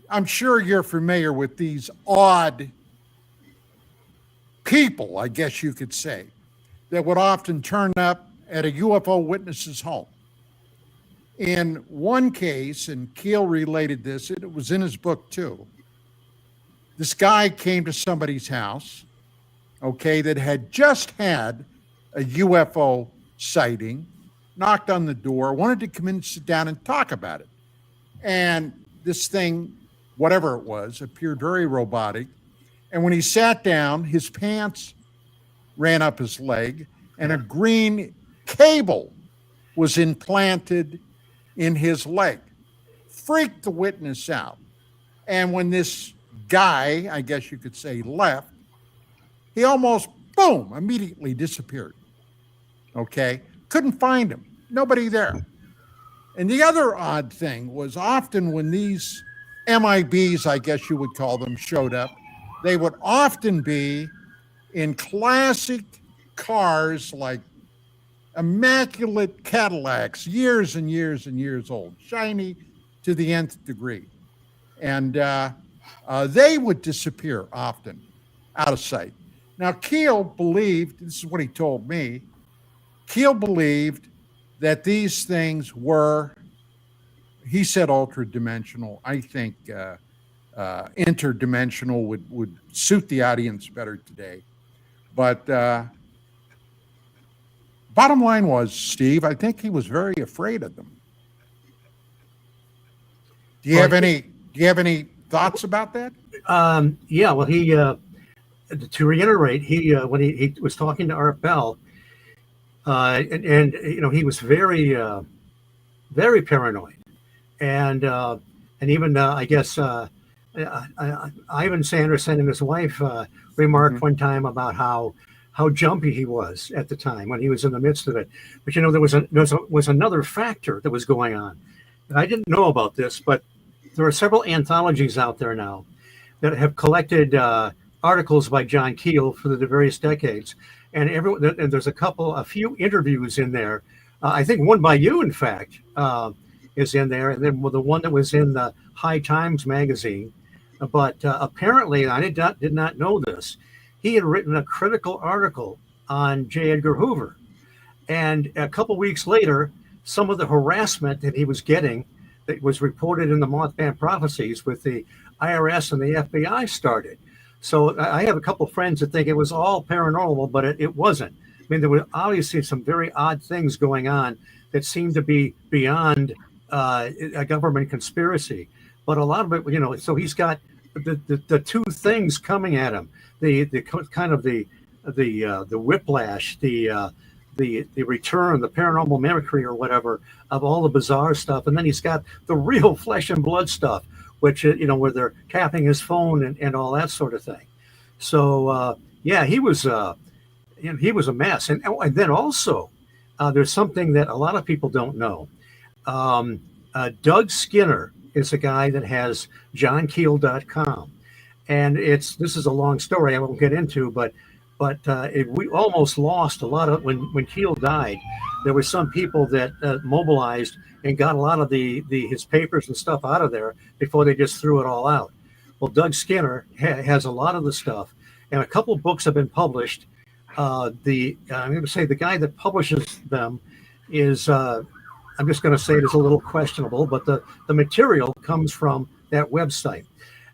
I'm sure you're familiar with these odd people, I guess you could say, that would often turn up at a UFO witness's home. In one case, and Keel related this, it was in his book too, this guy came to somebody's house, okay, that had just had a UFO sighting, knocked on the door, wanted to come in and sit down and talk about it. And this thing, whatever it was, appeared very robotic. And when he sat down, his pants ran up his leg and a green cable was implanted in his leg. Freaked the witness out. And when this guy, I guess you could say, left, he almost, boom, immediately disappeared. Okay? Couldn't find him. Nobody there. And the other odd thing was often when these MIBs, I guess you would call them, showed up, they would often be in classic cars like immaculate Cadillacs, years and years and years old, shiny to the nth degree. And they would disappear often out of sight. Now, Keel believed, this is what he told me, Keel believed that these things were, he said ultra-dimensional. I think interdimensional would suit the audience better today. But bottom line was, Steve, I think he was very afraid of them. Do you have any thoughts about that? Yeah, well, he to reiterate, he when he was talking to Art Bell, and he was very very paranoid, and even I guess Ivan Sanderson and his wife remarked one time about how jumpy he was at the time when he was in the midst of it. But there was another factor that was going on, and I didn't know about this, but there are several anthologies out there now that have collected articles by John Keel for the various decades, and there's a few interviews in there. I think one by you, in fact, is in there, and then the one that was in the High Times magazine. But apparently, I did not know this. He had written a critical article on J. Edgar Hoover, and a couple weeks later, some of the harassment that he was getting, that was reported in the Mothman Prophecies with the IRS and the FBI, started. So I have a couple of friends that think it was all paranormal, but it wasn't. I mean, there were obviously some very odd things going on that seemed to be beyond a government conspiracy. But a lot of it, so he's got the two things coming at him: the kind of the whiplash, the return, the paranormal mimicry or whatever of all the bizarre stuff, and then he's got the real flesh and blood stuff, which where they're tapping his phone and all that sort of thing. So he was a mess, and then also there's something that a lot of people don't know. Doug Skinner is a guy that has johnkeel.com, and this is a long story I won't get into, but we almost lost a lot of when Keel died. There were some people that mobilized and got a lot of his papers and stuff out of there before they just threw it all out. Well, Doug Skinner has a lot of the stuff, and a couple of books have been published. I'm going to say the guy that publishes them is I'm just going to say it is a little questionable, but the material comes from that website,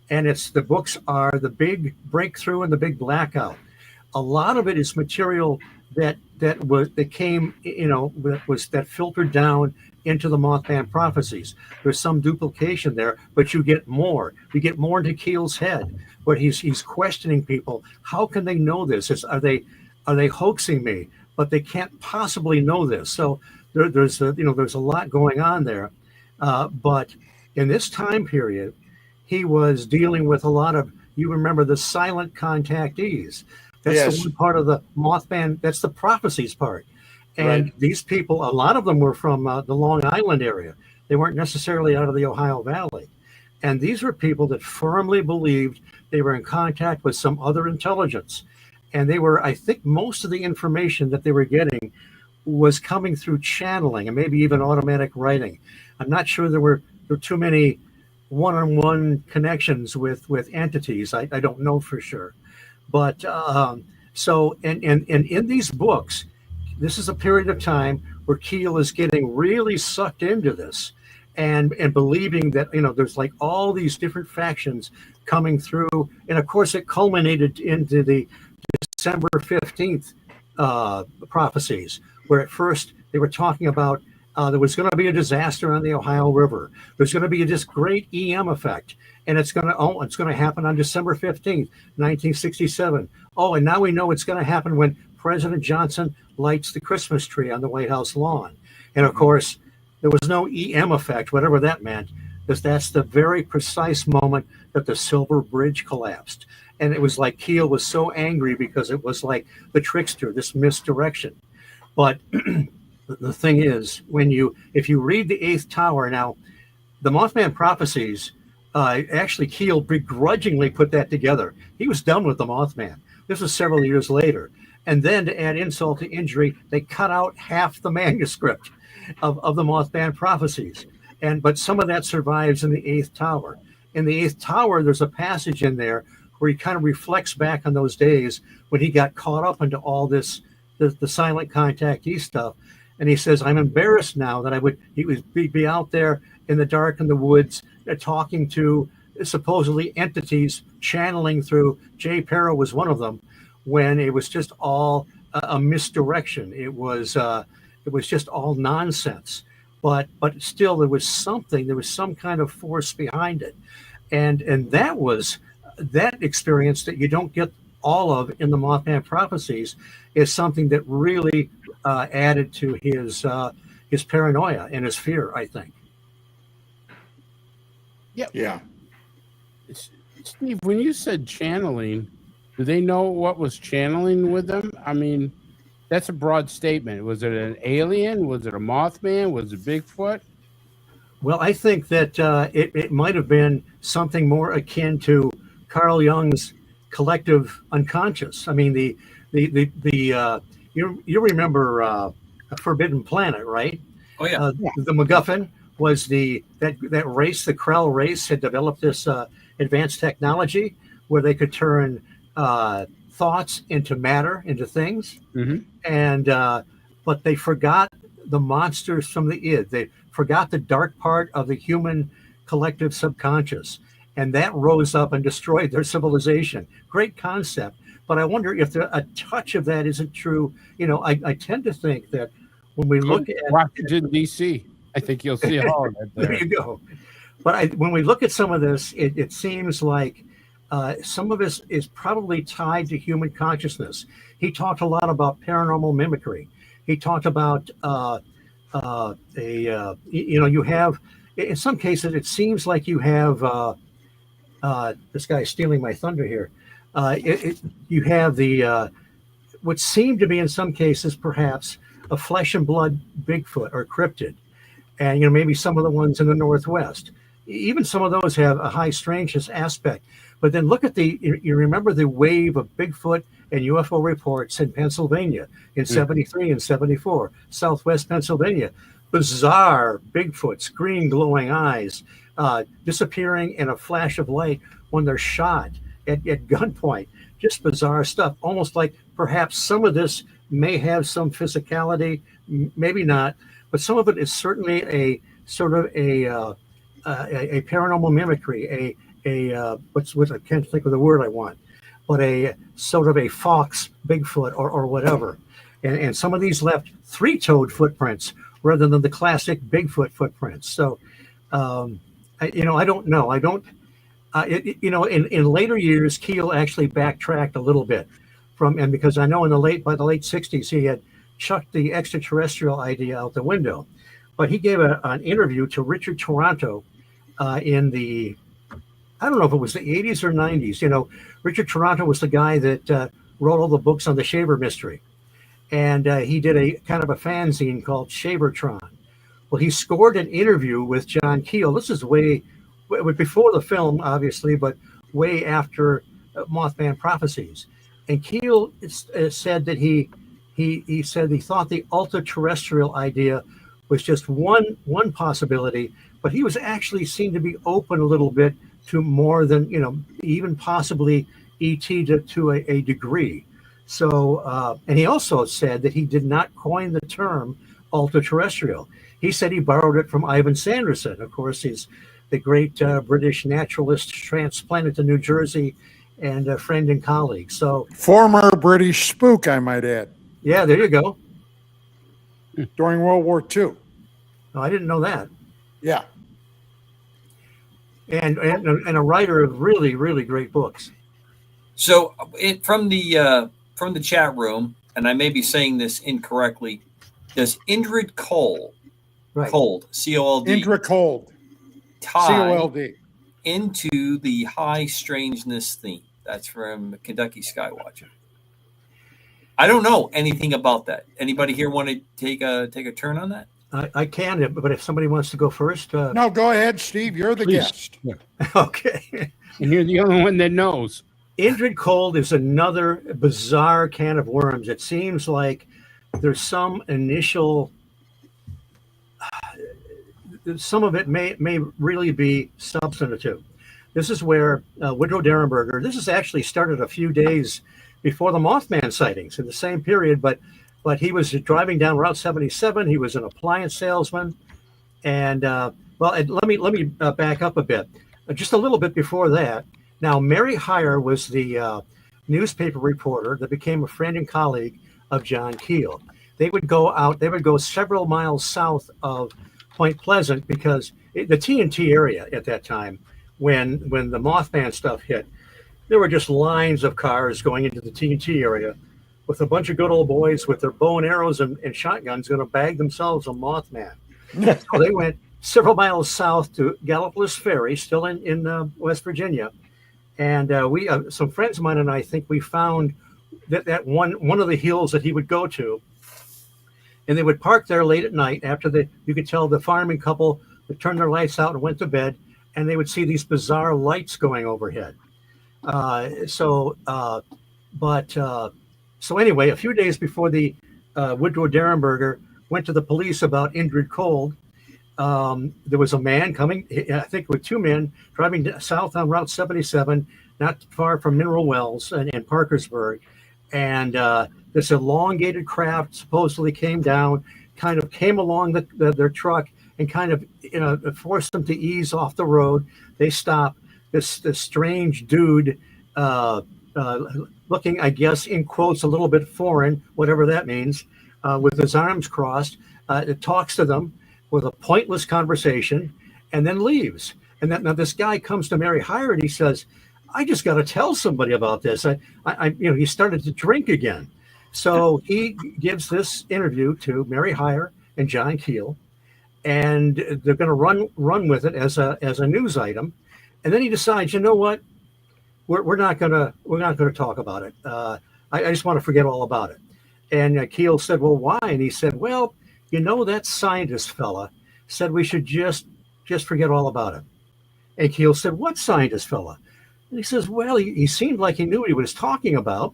and the books are The Big Breakthrough and The Big Blackout. A lot of it is material that came, that filtered down into the Mothman Prophecies. There's some duplication there, but you get more. You get more into Keel's head, where he's questioning people. How can they know this? Are they hoaxing me? But they can't possibly know this. So there's a lot going on there. But in this time period, he was dealing with a lot of, you remember, the silent contactees. That's the one part of the Mothman. That's the prophecies part. And these people, a lot of them were from the Long Island area. They weren't necessarily out of the Ohio Valley. And these were people that firmly believed they were in contact with some other intelligence. And I think most of the information that they were getting was coming through channeling and maybe even automatic writing. I'm not sure there were too many one-on-one connections with entities. I don't know for sure. But so in these books, this is a period of time where Keel is getting really sucked into this and believing that, there's like all these different factions coming through. And of course, it culminated into the December 15th prophecies, where at first they were talking about there was going to be a disaster on the Ohio River. There's going to be this great EM effect, and it's going to happen on December 15th, 1967. Oh, and now we know it's going to happen when President Johnson lights the Christmas tree on the White House lawn. And of course, there was no EM effect, whatever that meant, because that's the very precise moment that the Silver Bridge collapsed. And it was like Keel was so angry because it was like the trickster, this misdirection. But the thing is, if you read The Eighth Tower, now, the Mothman Prophecies, actually Keel begrudgingly put that together. He was done with the Mothman. This was several years later. And then to add insult to injury, they cut out half the manuscript of the Mothman Prophecies. But some of that survives in The Eighth Tower. In The Eighth Tower, there's a passage in there where he kind of reflects back on those days when he got caught up into all this, the silent contactee stuff. And he says, I'm embarrassed now that he would be out there in the dark in the woods talking to supposedly entities, channeling through. Jay Perro was one of them, when it was just all a misdirection. It was just all nonsense. But still, there was some kind of force behind it. And that was that experience that you don't get all of in the Mothman prophecies is something that really added to his paranoia and his fear, I think. Yeah. Steve, when you said channeling, do they know what was channeling with them? I mean, that's a broad statement. Was it an alien? Was it a Mothman? Was it Bigfoot? Well, I think that it might have been something more akin to Carl Jung's collective unconscious. I mean, you remember A Forbidden Planet, right? Oh yeah. The MacGuffin was that race, the Krell race, had developed this advanced technology where they could turn thoughts into matter, into things, and but they forgot the monsters from the id. They forgot the dark part of the human collective subconscious, and that rose up and destroyed their civilization. Great concept, but I wonder if a touch of that isn't true. I tend to think that when we look at Washington D.C., I think you'll see all of it there. There you go. But when we look at some of this, it seems like some of this is probably tied to human consciousness. He talked a lot about paranormal mimicry. He talked about you have, in some cases, it seems like you have, this guy's stealing my thunder here. You have what seemed to be in some cases perhaps a flesh and blood Bigfoot or cryptid. And, maybe some of the ones in the Northwest, even some of those have a high strangeness aspect. But then look at you remember the wave of Bigfoot and UFO reports in Pennsylvania in 73 and 74, Southwest Pennsylvania. Bizarre Bigfoots, green glowing eyes, disappearing in a flash of light when they're shot at gunpoint. Just bizarre stuff, almost like perhaps some of this may have some physicality, maybe not, but some of it is certainly a sort of a paranormal mimicry, what I can't think of the word I want, but a sort of a fox Bigfoot or whatever. And some of these left three-toed footprints rather than the classic Bigfoot footprints. So, I don't know. I don't, in later years, Keel actually backtracked a little bit and because I know by the late 60s, he had chucked the extraterrestrial idea out the window. But he gave an interview to Richard Toronto in the, I don't know if it was the 80s or 90s. Richard Toronto was the guy that wrote all the books on the Shaver mystery. And he did a kind of a fanzine called Shavertron. Well, he scored an interview with John Keel. This is way before the film, obviously, but way after Mothman Prophecies. And Keel said that he said he thought the ultra-terrestrial idea was just one possibility, but he was actually seemed to be open a little bit to more than, even possibly ET to a degree. So, and he also said that he did not coin the term ultra-terrestrial. He said he borrowed it from Ivan Sanderson. Of course, he's the great British naturalist transplanted to New Jersey and a friend and colleague. So, former British spook, I might add. Yeah, there you go. During World War II. Oh, I didn't know that. Yeah. And a writer of really, really great books. So, from the chat room, and I may be saying this incorrectly, does Indrid Cold, right. Cold, C-O-L-D, Indrid Cold, C-O-L-D, into the high strangeness theme? That's from Kentucky Skywatcher. I don't know anything about that. Anybody here want to take a turn on that? I can, but if somebody wants to go first. No, go ahead, Steve. You're the guest. Yeah. Okay. And you're the only one that knows. Indrid Cold is another bizarre can of worms. It seems like there's some initial, some of it may really be substantive. This is where Woodrow Derenberger, this is actually started a few days before the Mothman sightings in the same period, but he was driving down Route 77. He was an appliance salesman. And let me back up a bit. Just a little bit before that. Now, Mary Heyer was the newspaper reporter that became a friend and colleague of John Keel. They would go several miles south of Point Pleasant because the TNT area at that time, when the Mothman stuff hit, there were just lines of cars going into the TNT area with a bunch of good old boys with their bow and arrows and shotguns going to bag themselves a Mothman. So they went several miles south to Gallipolis Ferry, still in West Virginia. And we, some friends of mine and I think we found that one of the hills that he would go to. And they would park there late at night after you could tell the farming couple would turn their lights out and went to bed, and they would see these bizarre lights going overhead. So anyway, a few days before the Woodrow Derenberger went to the police about Indrid Cold, there was a man coming, I think with two men, driving south on Route 77, not far from Mineral Wells and Parkersburg. And this elongated craft supposedly came down, kind of came along their truck and kind of, forced them to ease off the road. They stopped. This strange dude, looking, I guess, in quotes, a little bit foreign, whatever that means, with his arms crossed, it talks to them with a pointless conversation and then leaves. And now this guy comes to Mary Hyre and he says, I just got to tell somebody about this. He started to drink again. So he gives this interview to Mary Hyre and John Keel, and they're going to run with it as a news item. And then he decides, you know what? We're not going to talk about it. I just want to forget all about it. And Keel said, well, why? And he said, well, that scientist fella said we should just forget all about it. And Keel said, what scientist fella? And he says, well, he seemed like he knew what he was talking about.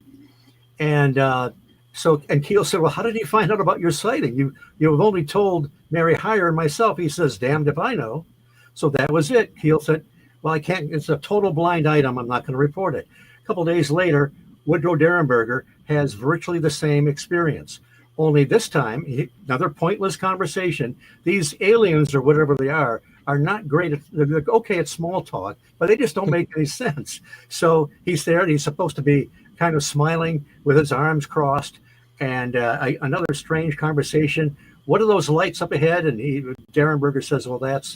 And and Keel said, well, how did he find out about your sighting? You have only told Mary Hyre and myself. He says, damned if I know. So that was it. Keel said, well, I can't, it's a total blind item. I'm not going to report it. A couple of days later, Woodrow Derenberger has virtually the same experience. Only this time, another pointless conversation. These aliens or whatever they are not great. They're okay at small talk, but they just don't make any sense. So he's there and he's supposed to be kind of smiling with his arms crossed. And another strange conversation. What are those lights up ahead? And Derenberger says, well, that's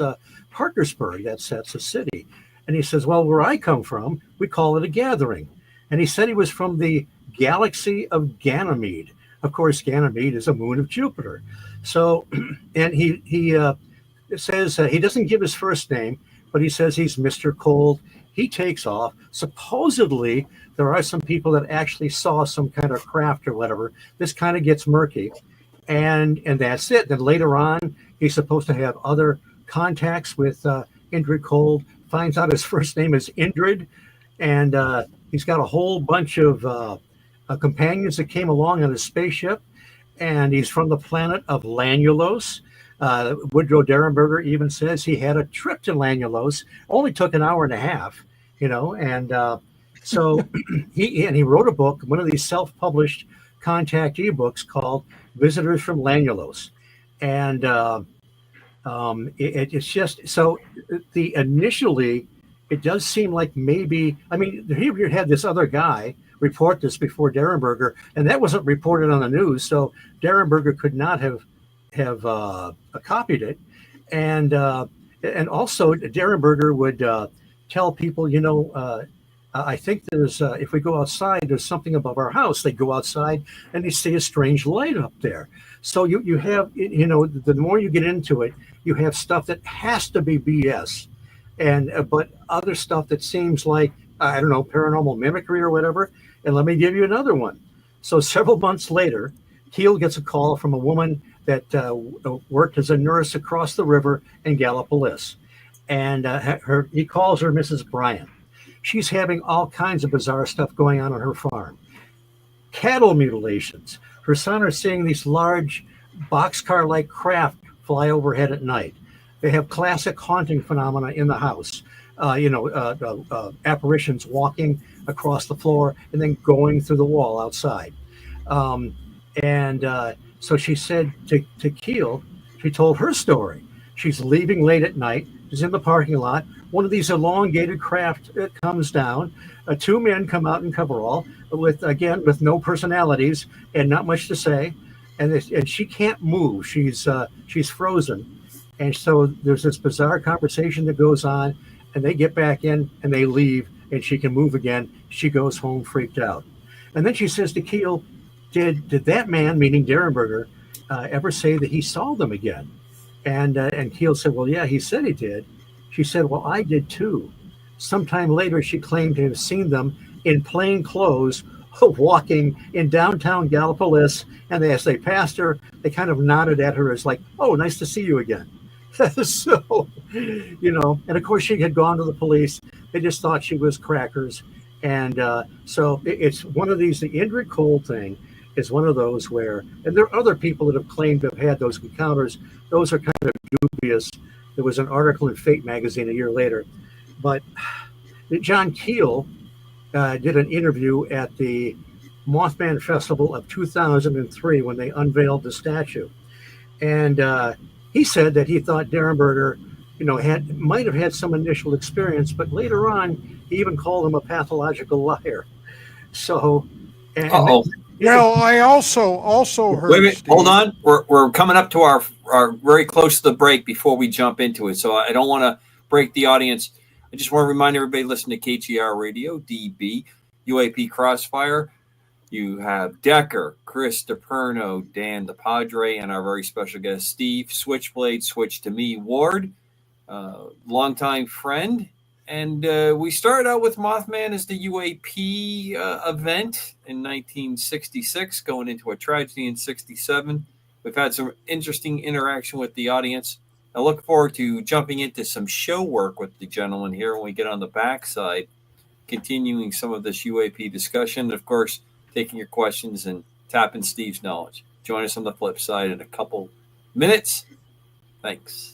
Parkersburg. That's a city. And he says, well, where I come from, we call it a gathering. And he said he was from the galaxy of Ganymede. Of course, Ganymede is a moon of Jupiter. So, and he says he doesn't give his first name, but he says he's Mr. Cold. He takes off. Supposedly, there are some people that actually saw some kind of craft or whatever. This kind of gets murky. And that's it. Then later on, he's supposed to have other contacts with Indrid Cold, finds out his first name is Indrid, and he's got a whole bunch of companions that came along on his spaceship, and he's from the planet of Lanulos. Woodrow Derenberger even says he had a trip to Lanulos, only took an hour and a half, and so he wrote a book, one of these self-published contact ebooks called Visitors from Lanulos. And it's just, so initially, it does seem like maybe, here you had this other guy report this before Derenberger, and that wasn't reported on the news, so Derenberger could not have copied it. And also Derenberger would tell people, I think there's, if we go outside, there's something above our house. They go outside and they see a strange light up there. So you have, the more you get into it, you have stuff that has to be BS. But other stuff that seems like, I don't know, paranormal mimicry or whatever. And let me give you another one. So several months later, Keel gets a call from a woman that worked as a nurse across the river in Gallipolis. And he calls her Mrs. Bryant. She's having all kinds of bizarre stuff going on her farm. Cattle mutilations. Her son are seeing these large boxcar-like craft fly overhead at night. They have classic haunting phenomena in the house. Apparitions walking across the floor and then going through the wall outside. So she said to Keel, she told her story. She's leaving late at night. She's in the parking lot. One of these elongated craft comes down. Two men come out in coverall with no personalities and not much to say. And she can't move. She's frozen. And so there's this bizarre conversation that goes on, and they get back in and they leave. and she can move again. She goes home freaked out. And then she says to Keel, did that man, meaning Derenberger, ever say that he saw them again? And Keel said, well, yeah, he said he did. She said, well, I did too. Sometime later, she claimed to have seen them in plain clothes walking in downtown Gallipolis. And as they passed her, they kind of nodded at her as like, oh, nice to see you again. So, and of course she had gone to the police. They just thought she was crackers. And so it's one of these, the Indrid Cold thing is one of those where, and there are other people that have claimed to have had those encounters. Those are kind of dubious. There was an article in Fate magazine a year later. But John Keel did an interview at the Mothman Festival of 2003 when they unveiled the statue. And he said that he thought Derenberger, might have had some initial experience, but later on, he even called him a pathological liar. So, well, I also heard. Wait a minute, Steve, hold on. We're coming up to our very close to the break before we jump into it. So I don't want to break the audience. I just want to remind everybody listening to KGR Radio, DB, UAP Crossfire. You have Decker, Chris DePerno, Dan the Padre, and our very special guest, Steve Switchblade, Switch to Me, Ward, longtime friend. And we started out with Mothman as the UAP event in 1966, going into a tragedy in 67. We've had some interesting interaction with the audience. I look forward to jumping into some show work with the gentleman here when we get on the backside, continuing some of this UAP discussion. Of course, taking your questions and tapping Steve's knowledge. Join us on the flip side in a couple minutes. Thanks.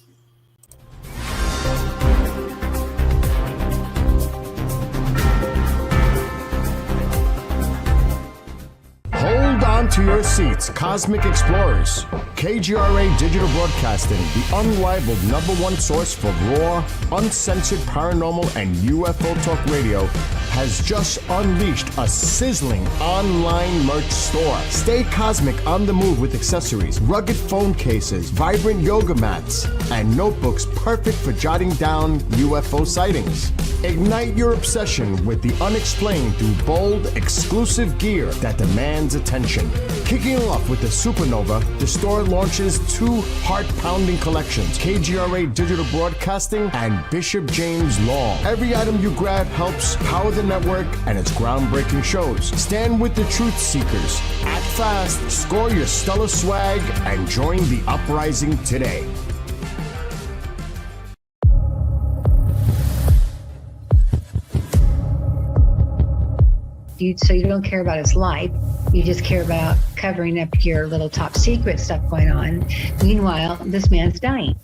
Hold on to your seats, Cosmic Explorers. KGRA Digital Broadcasting, the unrivaled #1 source for raw, uncensored paranormal and UFO talk radio, has just unleashed a sizzling online merch store. Stay cosmic on the move with accessories, rugged phone cases, vibrant yoga mats, and notebooks perfect for jotting down UFO sightings. Ignite your obsession with the unexplained through bold, exclusive gear that demands attention. Kicking off with the Supernova, the store launches 2 heart-pounding collections, KGRA Digital Broadcasting and Bishop James Long. Every item you grab helps power the network and its groundbreaking shows. Stand with the truth seekers. Act fast, score your stellar swag, and join the uprising today. So you don't care about his life. You just care about covering up your little top secret stuff going on. Meanwhile, this man's dying.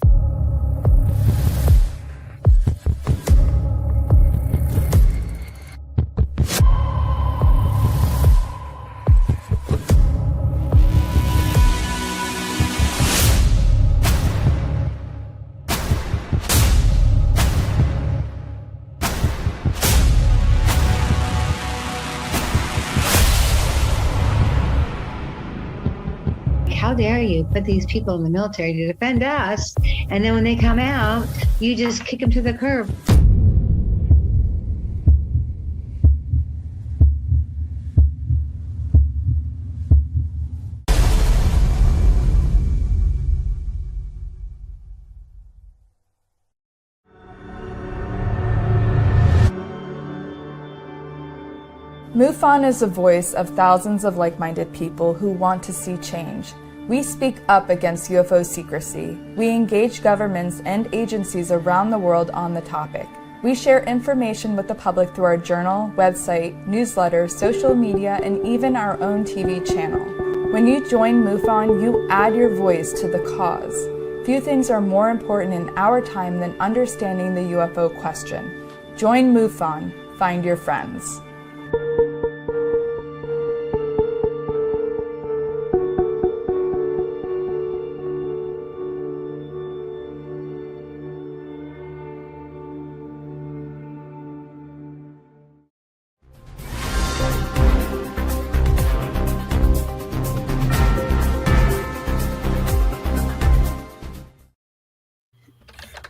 How dare you put these people in the military to defend us, and then when they come out, you just kick them to the curb. MUFON is the voice of thousands of like-minded people who want to see change. We speak up against UFO secrecy. We engage governments and agencies around the world on the topic. We share information with the public through our journal, website, newsletter, social media, and even our own TV channel. When you join MUFON, you add your voice to the cause. Few things are more important in our time than understanding the UFO question. Join MUFON. Find your friends.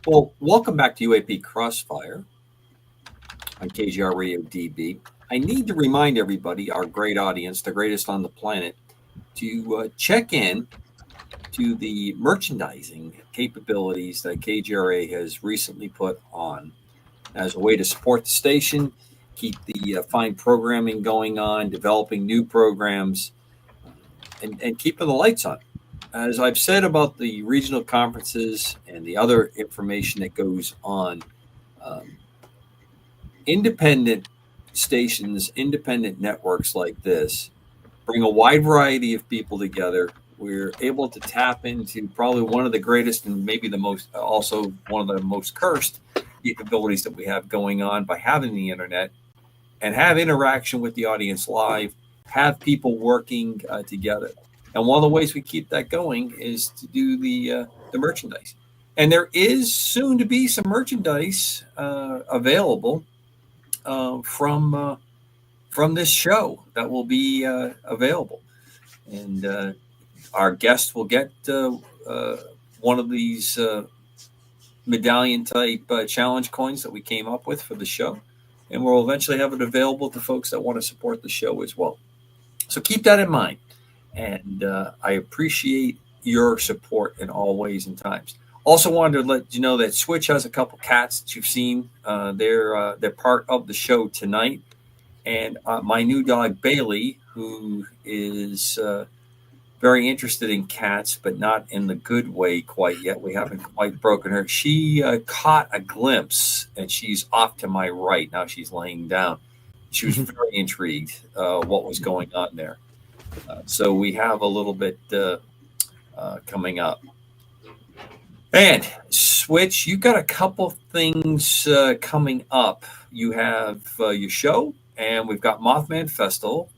Well, welcome back to UAP Crossfire. on KGR Radio DB. I need to remind everybody, our great audience, the greatest on the planet, to check in to the merchandising capabilities that KGRA has recently put on as a way to support the station, keep the fine programming going on, developing new programs, and keeping the lights on. As I've said about the regional conferences and the other information that goes on, independent stations, independent networks like this bring a wide variety of people together. We're able to tap into probably one of the greatest and maybe the most, also one of the most cursed capabilities that we have going on by having the internet and have interaction with the audience live, have people working together. And one of the ways we keep that going is to do the merchandise. And there is soon to be some merchandise available from this show that will be available. And our guest will get one of these medallion type challenge coins that we came up with for the show. And we'll eventually have it available to folks that want to support the show as well. So keep that in mind. And I appreciate your support in all ways and times. Also wanted to let you know that Switch has a couple cats that you've seen. They're part of the show tonight. And my new dog, Bailey, who is very interested in cats, but not in the good way quite yet. We haven't quite broken her. She caught a glimpse, and she's off to my right. Now she's laying down. She was very intrigued what was going on there. So we have a little bit coming up. And Switch, you've got a couple things coming up. You have your show, and we've got Mothman Festival,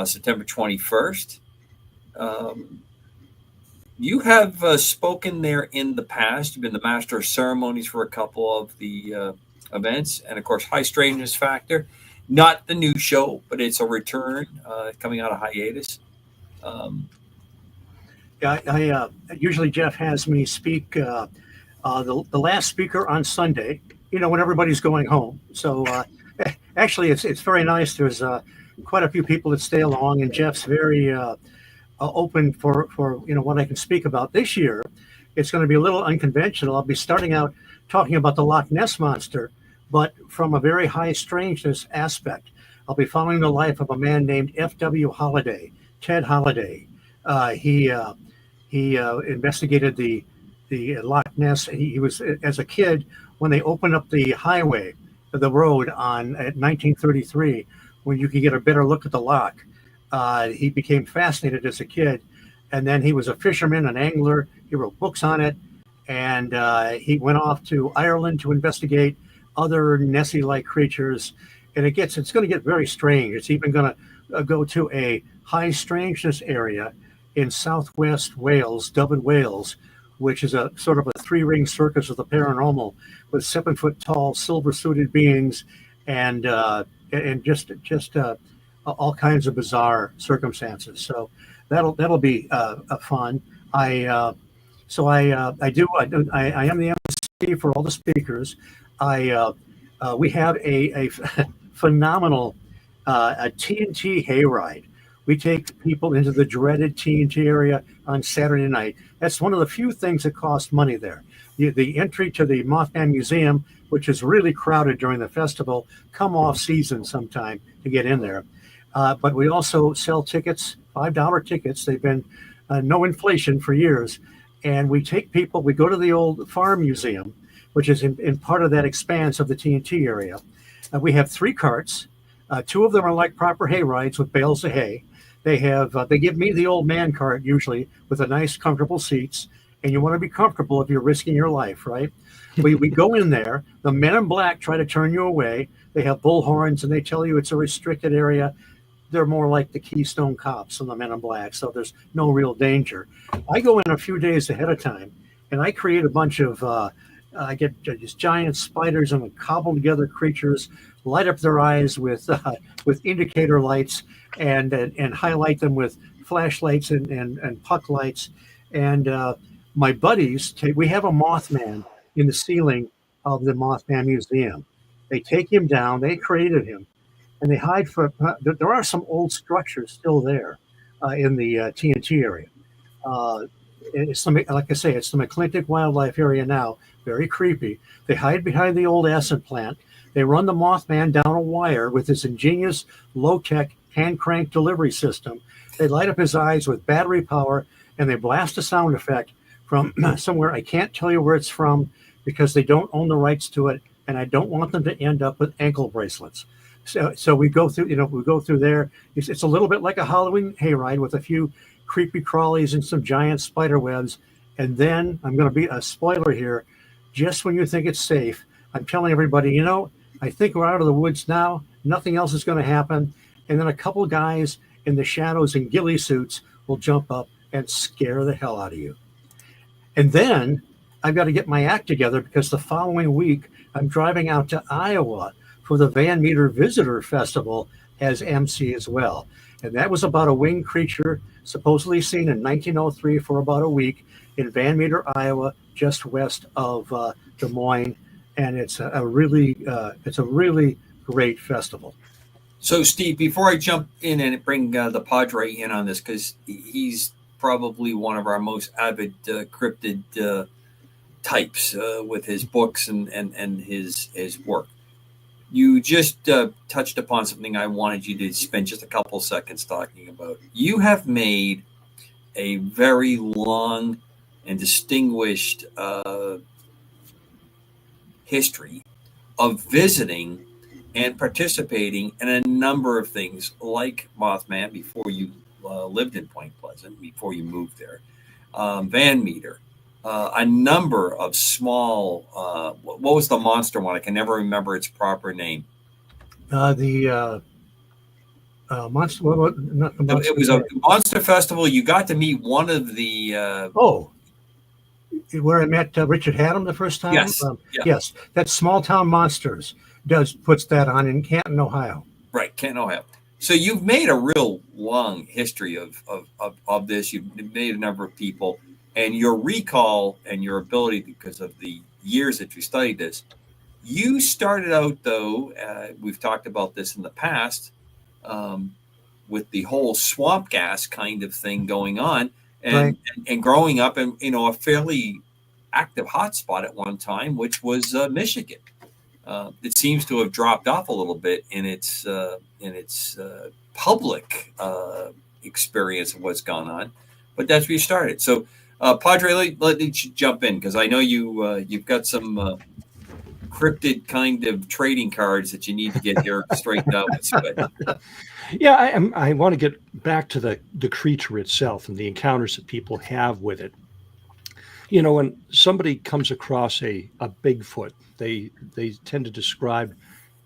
September 21st. You have spoken there in the past. You've been the master of ceremonies for a couple of the events. And, of course, High Strangeness Factor. Not the new show, but it's a return coming out of hiatus. I usually Jeff has me speak the last speaker on Sunday, when everybody's going home. So actually, it's very nice. There's quite a few people that stay along, and Jeff's very open for what I can speak about. This year, it's going to be a little unconventional. I'll be starting out talking about the Loch Ness Monster, but from a very high strangeness aspect. I'll be following the life of a man named F.W. Holliday, Ted Holliday. He investigated the Loch Ness. He was, as a kid, when they opened up the highway, the road at 1933, when you could get a better look at the loch. He became fascinated as a kid, and then he was a fisherman, an angler. He wrote books on it, and he went off to Ireland to investigate other Nessie-like creatures, and it's going to get very strange. It's even going to go to a high strangeness area in southwest Wales, Dublin, Wales, which is a sort of a three-ring circus of the paranormal with 7-foot-tall silver-suited beings and just all kinds of bizarre circumstances. So that'll be fun. I am the MC for all the speakers. We have a phenomenal a TNT hayride. We take people into the dreaded TNT area on Saturday night. That's one of the few things that cost money there. The entry to the Mothman Museum, which is really crowded during the festival, come off season sometime to get in there. But we also sell tickets, $5 tickets. They've been no inflation for years. And we take people, we go to the old farm museum, which is in part of that expanse of the TNT area. We have 3 carts. 2 of them are like proper hay rides with bales of hay. They give me the old man cart usually with a nice comfortable seats, and you want to be comfortable if you're risking your life, right? We go in there. The men in black try to turn you away. They have bullhorns and they tell you it's a restricted area. They're more like the Keystone Cops than the men in black, so there's no real danger. I go in a few days ahead of time, and I create a bunch of I get these giant spiders and cobble together creatures, light up their eyes with indicator lights, and highlight them with flashlights and puck lights. And my buddies we have a Mothman in the ceiling of the Mothman Museum, They take him down. They created him, and they hide for. There are some old structures still there in the TNT area. It's the, like I say, it's the McClintock Wildlife Area now. Very creepy. They hide behind the old acid plant. They run the Mothman down a wire with his ingenious low-tech hand-crank delivery system. They light up his eyes with battery power, and they blast a sound effect from somewhere. I can't tell you where it's from because they don't own the rights to it, and I don't want them to end up with ankle bracelets. So we go through, we go through there. It's a little bit like a Halloween hayride with a few creepy crawlies and some giant spider webs. And then I'm going to be a spoiler here. Just when you think it's safe, I'm telling everybody, I think we're out of the woods now. Nothing else is going to happen. And then a couple of guys in the shadows in ghillie suits will jump up and scare the hell out of you. And then I've got to get my act together because the following week I'm driving out to Iowa for the Van Meter Visitor Festival as MC as well. And that was about a winged creature supposedly seen in 1903 for about a week in Van Meter, Iowa, just west of Des Moines. And it's a really great festival. So, Steve, before I jump in and bring the Padre in on this, because he's probably one of our most avid cryptid types with his books and his work. You just touched upon something I wanted you to spend just a couple seconds talking about. You have made a very long and distinguished history of visiting and participating in a number of things like Mothman before you lived in Point Pleasant, before you moved there, Van Meter, a number of small, what was the monster one? I can never remember its proper name. The monster, not the monster. It was a monster festival. You got to meet one of the... where I met Richard Haddam the first time? Yes. Yes, that's Small Town Monsters puts that on in Canton, Ohio. Right, Canton, Ohio. So you've made a real long history of this. You've made a number of people, and your recall and your ability, because of the years that you studied this, you started out, though, we've talked about this in the past, with the whole swamp gas kind of thing going on, and growing up in a fairly active hotspot at one time, which was Michigan. It seems to have dropped off a little bit in its public experience of what's gone on, but that's where you started. So, Padre, let me jump in because I know you've got some cryptid kind of trading cards that you need to get here straightened out with. Yeah, I want to get back to the creature itself and the encounters that people have with it. When somebody comes across a Bigfoot, they tend to describe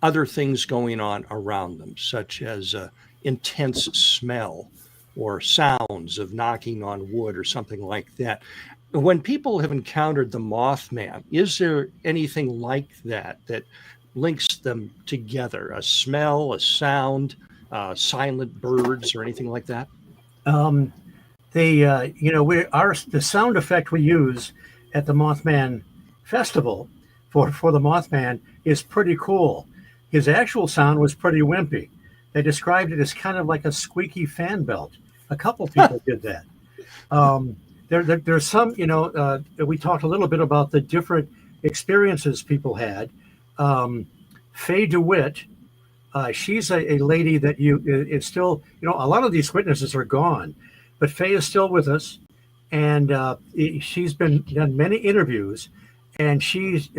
other things going on around them, such as intense smell or sounds of knocking on wood or something like that. When people have encountered the Mothman, is there anything like that links them together? A smell, a sound, silent birds, or anything like that? The sound effect we use at the Mothman Festival for the Mothman is pretty cool. His actual sound was pretty wimpy. They described it as kind of like a squeaky fan belt. A couple people did that. There's some, we talked a little bit about the different experiences people had. Faye DeWitt, she's a lady that is still, a lot of these witnesses are gone, but Faye is still with us, and she's done many interviews, and she's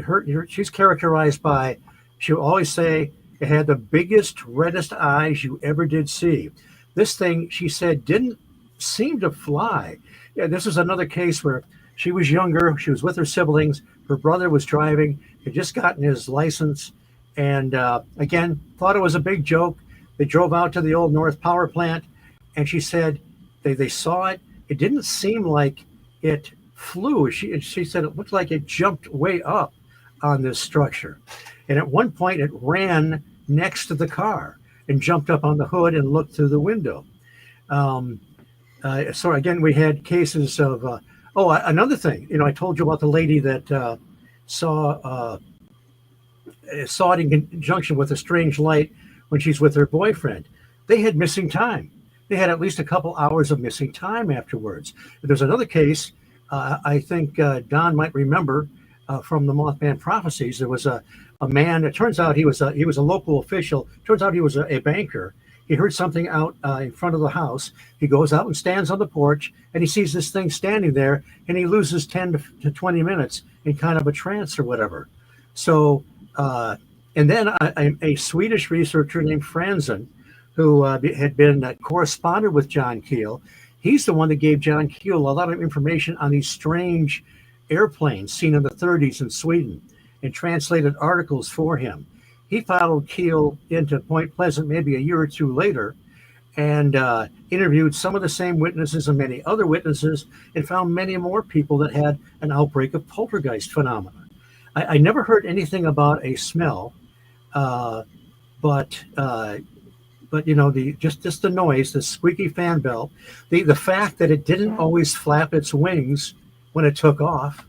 characterized by, she'll always say, it had the biggest, reddest eyes you ever did see. This thing, she said, didn't seem to fly. Yeah, this is another case where she was younger. She was with her siblings. Her brother was driving. Had just gotten his license. And again, thought it was a big joke. They drove out to the old North Power Plant. And she said they saw it. It didn't seem like it flew. She said it looked like it jumped way up on this structure. And at one point, it ran next to the car and jumped up on the hood and looked through the window. So again, we had cases of, another thing, I told you about the lady that saw saw it in conjunction with a strange light when she's with her boyfriend. They had missing time. They had at least a couple hours of missing time afterwards. There's another case, I think Don might remember from the Mothman prophecies. There was a man. It turns out he was a local official. Turns out he was a banker. He heard something out in front of the house. He goes out and stands on the porch, and he sees this thing standing there, and he loses 10 to 20 minutes in kind of a trance or whatever. So, and then a Swedish researcher named Franzen, who had been corresponded with John Keel, he's the one that gave John Keel a lot of information on these strange airplanes seen in the 30s in Sweden and translated articles for him. He followed Keel into Point Pleasant maybe a year or two later and interviewed some of the same witnesses and many other witnesses and found many more people that had an outbreak of poltergeist phenomena. I never heard anything about a smell, but you know, just the noise, the squeaky fan belt, the fact that it didn't always flap its wings when it took off,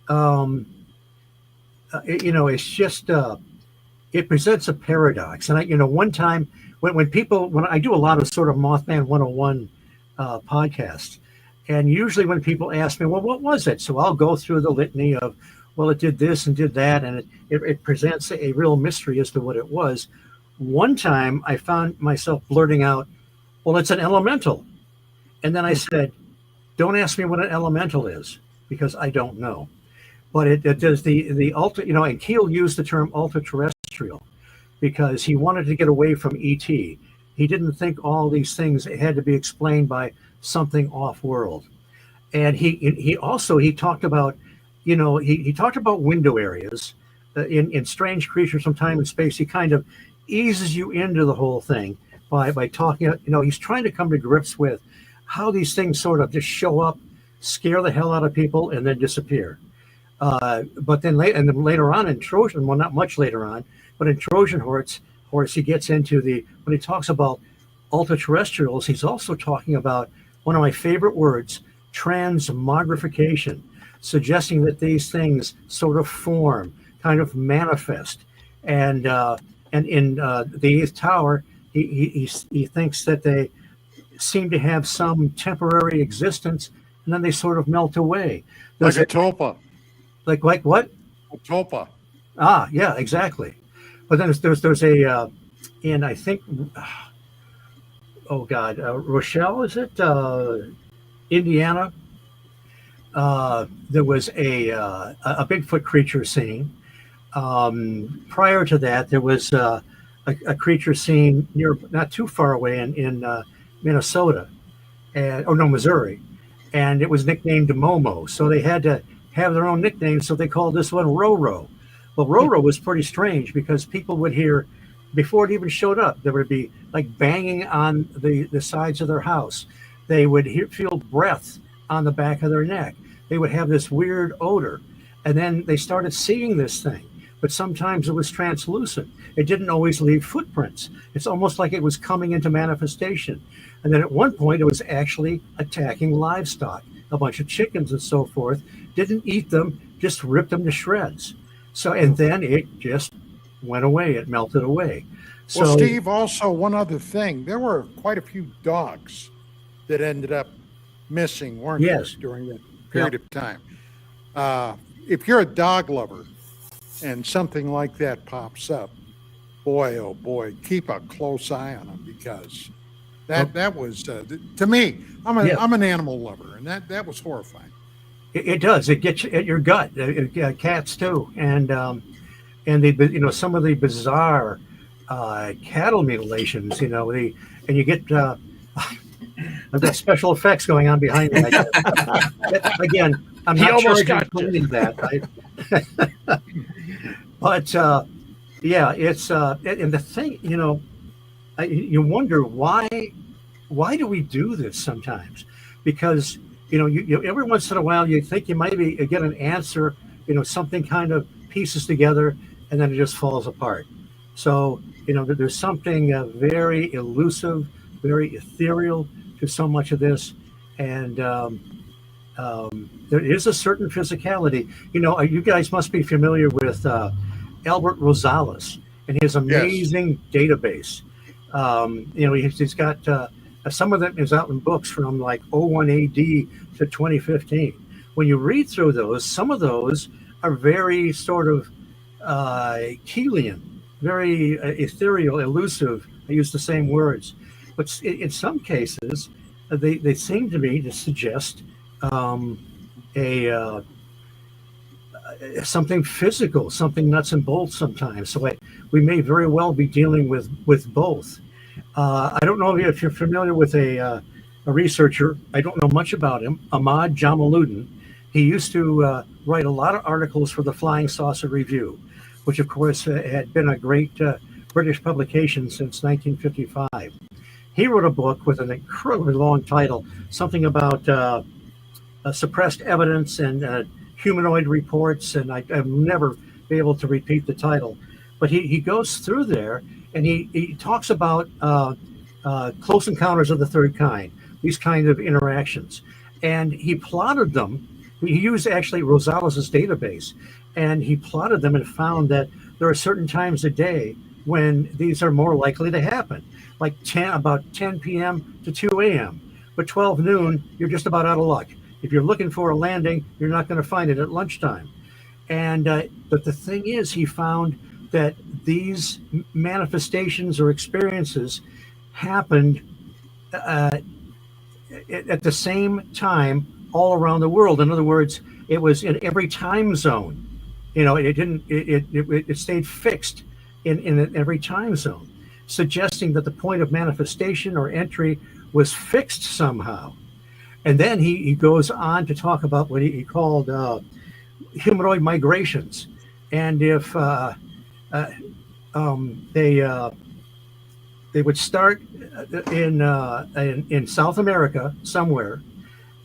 you know, it's just it presents a paradox. And one time when I do a lot of sort of Mothman 101 podcasts, and usually when people ask me, well, what was it? So I'll go through the litany of, well, it did this and did that, and it presents a real mystery as to what it was. One time I found myself blurting out, well, it's an elemental. And then I said, don't ask me what an elemental is, because I don't know. But it does the ultra, you know, and Keel used the term ultra-terrestrial because he wanted to get away from ET. He didn't think all these things had to be explained by something off-world. And he also talked about, you know, he talked about window areas in Strange Creatures from Time and Space. He kind of eases you into the whole thing by talking, you know, he's trying to come to grips with how these things sort of just show up, scare the hell out of people, and then disappear. But then later on in Trojan, well, not much later on, but in Trojan Horse, he gets into when he talks about ultra-terrestrials, he's also talking about one of my favorite words, transmogrification, suggesting that these things sort of form, kind of manifest. And in the Eighth Tower, he thinks that they seem to have some temporary existence, and then they sort of melt away. Like a tulpa. Like what? A tulpa. Ah, yeah, exactly. But then there's a, and I think, oh God, Rochelle, is it? Indiana. There was a Bigfoot creature seen. Prior to that, there was a creature seen near, not too far away in Minnesota, Missouri, and it was nicknamed Momo. So they had to have their own nickname, so they called this one Roro. Well, Roro was pretty strange because people would hear, before it even showed up, there would be like banging on the sides of their house. They would feel breath on the back of their neck. They would have this weird odor. And then they started seeing this thing. But sometimes it was translucent. It didn't always leave footprints. It's almost like it was coming into manifestation. And then at one point, it was actually attacking livestock, a bunch of chickens and so forth. Didn't eat them, just ripped them to shreds. So, and then it just went away. It melted away. So, well, Steve, also one other thing. There were quite a few dogs that ended up missing, weren't there, during that period of time. If you're a dog lover and something like that pops up, boy, oh boy, keep a close eye on them, because that was, to me, I'm an animal lover, and that was horrifying. It does. It gets you at your gut. Cats too, and some of the bizarre cattle mutilations. And you get. I've got special effects going on behind me. Again, I'm not sure believe that. Right? But it's and the thing, you wonder why do we do this sometimes? Because you every once in a while you think you might get an answer, something kind of pieces together, and then it just falls apart. So there's something very elusive, very ethereal to so much of this, and there is a certain physicality. You guys must be familiar with Albert Rosales and his amazing database. He's got some of them is out in books from like 01 AD to 2015. When you read through those, some of those are very sort of Keelian, very ethereal, elusive. I use the same words, but in some cases, they seem to me to suggest something physical, something nuts and bolts sometimes. So we may very well be dealing with both. I don't know if you're familiar with a researcher. I don't know much about him, Ahmad Jamaluddin. He used to write a lot of articles for the Flying Saucer Review, which of course had been a great British publication since 1955. He wrote a book with an incredibly long title, something about suppressed evidence and humanoid reports, and I've never been able to repeat the title. But he goes through there and he talks about close encounters of the third kind, these kind of interactions. And he plotted them. He used actually Rosales' database, and he plotted them and found that there are certain times a day when these are more likely to happen, like about 10 p.m. to 2 a.m. But 12 noon, you're just about out of luck. If you're looking for a landing, you're not going to find it at lunchtime. And but the thing is, he found that these manifestations or experiences happened at the same time all around the world. In other words, it was in every time zone. It stayed fixed in every time zone, suggesting that the point of manifestation or entry was fixed somehow. And then he goes on to talk about what he called humanoid migrations. And if they would start in South America somewhere,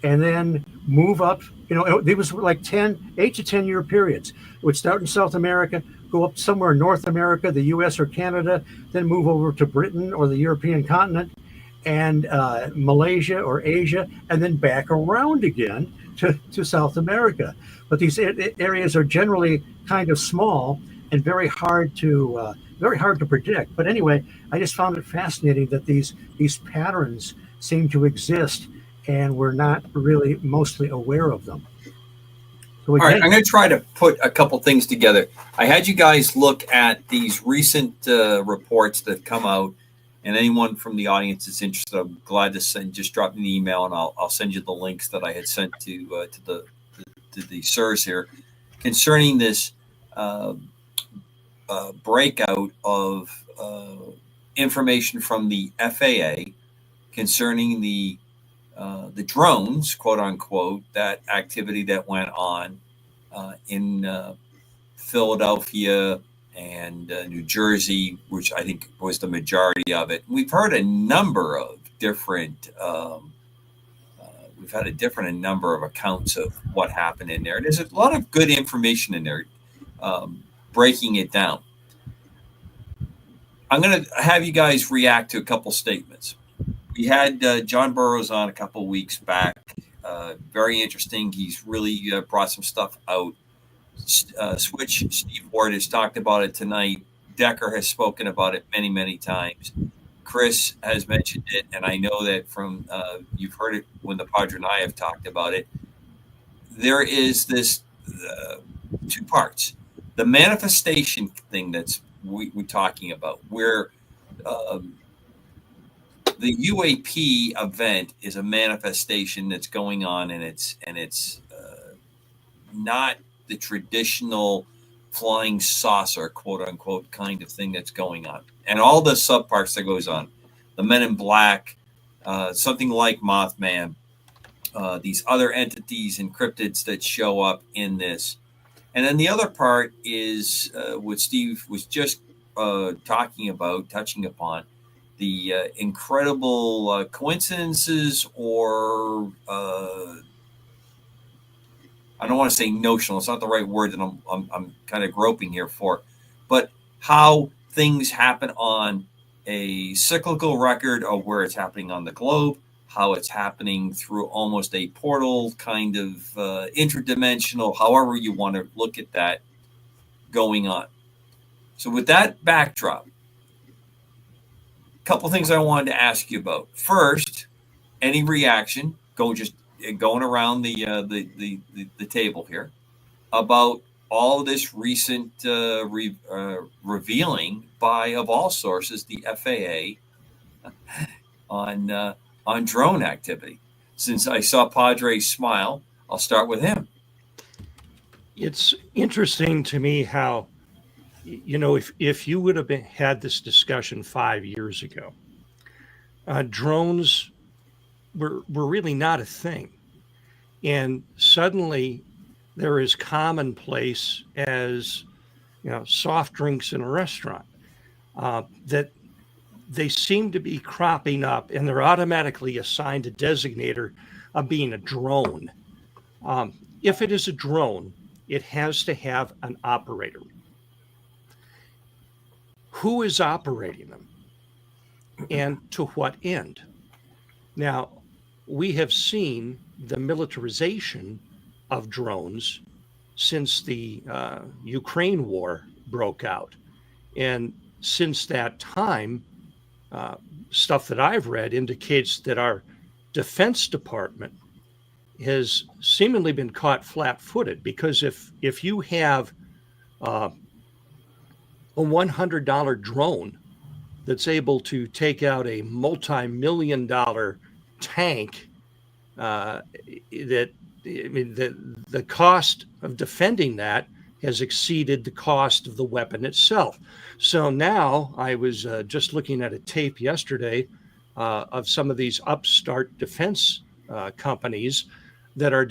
and then move up. It was like 8 to 10 year periods. It would start in South America, go up somewhere in North America, the U.S. or Canada, then move over to Britain or the European continent, and Malaysia or Asia, and then back around again to South America. But these areas are generally kind of small and very hard to predict. But anyway, I just found it fascinating that these patterns seem to exist, and we're not really mostly aware of them. So all right, I'm going to try to put a couple things together. I had you guys look at these recent reports that come out, and anyone from the audience that's interested, I'm glad to send. Just drop me an email, and I'll send you the links that I had sent to the sirs here concerning this breakout of information from the FAA concerning the drones, quote unquote, that activity that went on in Philadelphia and New Jersey, which I think was the majority of it. We've heard a number of different. We've had a number of accounts of what happened in there. And there's a lot of good information in there, breaking it down. I'm going to have you guys react to a couple statements. We had John Burroughs on a couple weeks back. Very interesting. He's really brought some stuff out. Steve Ward has talked about it tonight. Decker has spoken about it many, many times. Chris has mentioned it, and I know that from you've heard it when the Padre and I have talked about it. There is this two parts. The manifestation thing that's we're talking about, where the UAP event is a manifestation that's going on, and it's not the traditional flying saucer, quote unquote, kind of thing that's going on, and all the subparts that goes on, the Men in Black, something like Mothman, these other entities and cryptids that show up in this. And then the other part is what Steve was just touching upon, the incredible coincidences, or I don't want to say notional. It's not the right word that I'm kind of groping here for, but how things happen on a cyclical record of where it's happening on the globe, how it's happening through almost a portal kind of interdimensional, however you want to look at that, going on. So with that backdrop, a couple things I wanted to ask you about. First, any reaction going around the table here about all this recent revealing by, of all sources, the FAA on drone activity. Since I saw Padre smile, I'll start with him. It's interesting to me how, if you would have had this discussion 5 years ago, drones were really not a thing. And suddenly they're as commonplace as, soft drinks in a restaurant, that they seem to be cropping up, and they're automatically assigned a designator of being a drone. If it is a drone, it has to have an operator. Who is operating them, and to what end? Now, we have seen the militarization of drones since the Ukraine war broke out. And since that time, stuff that I've read indicates that our Defense Department has seemingly been caught flat-footed, because if you have a $100 drone that's able to take out a multi-million-dollar tank, the cost of defending that has exceeded the cost of the weapon itself. So now I was just looking at a tape yesterday of some of these upstart defense companies that are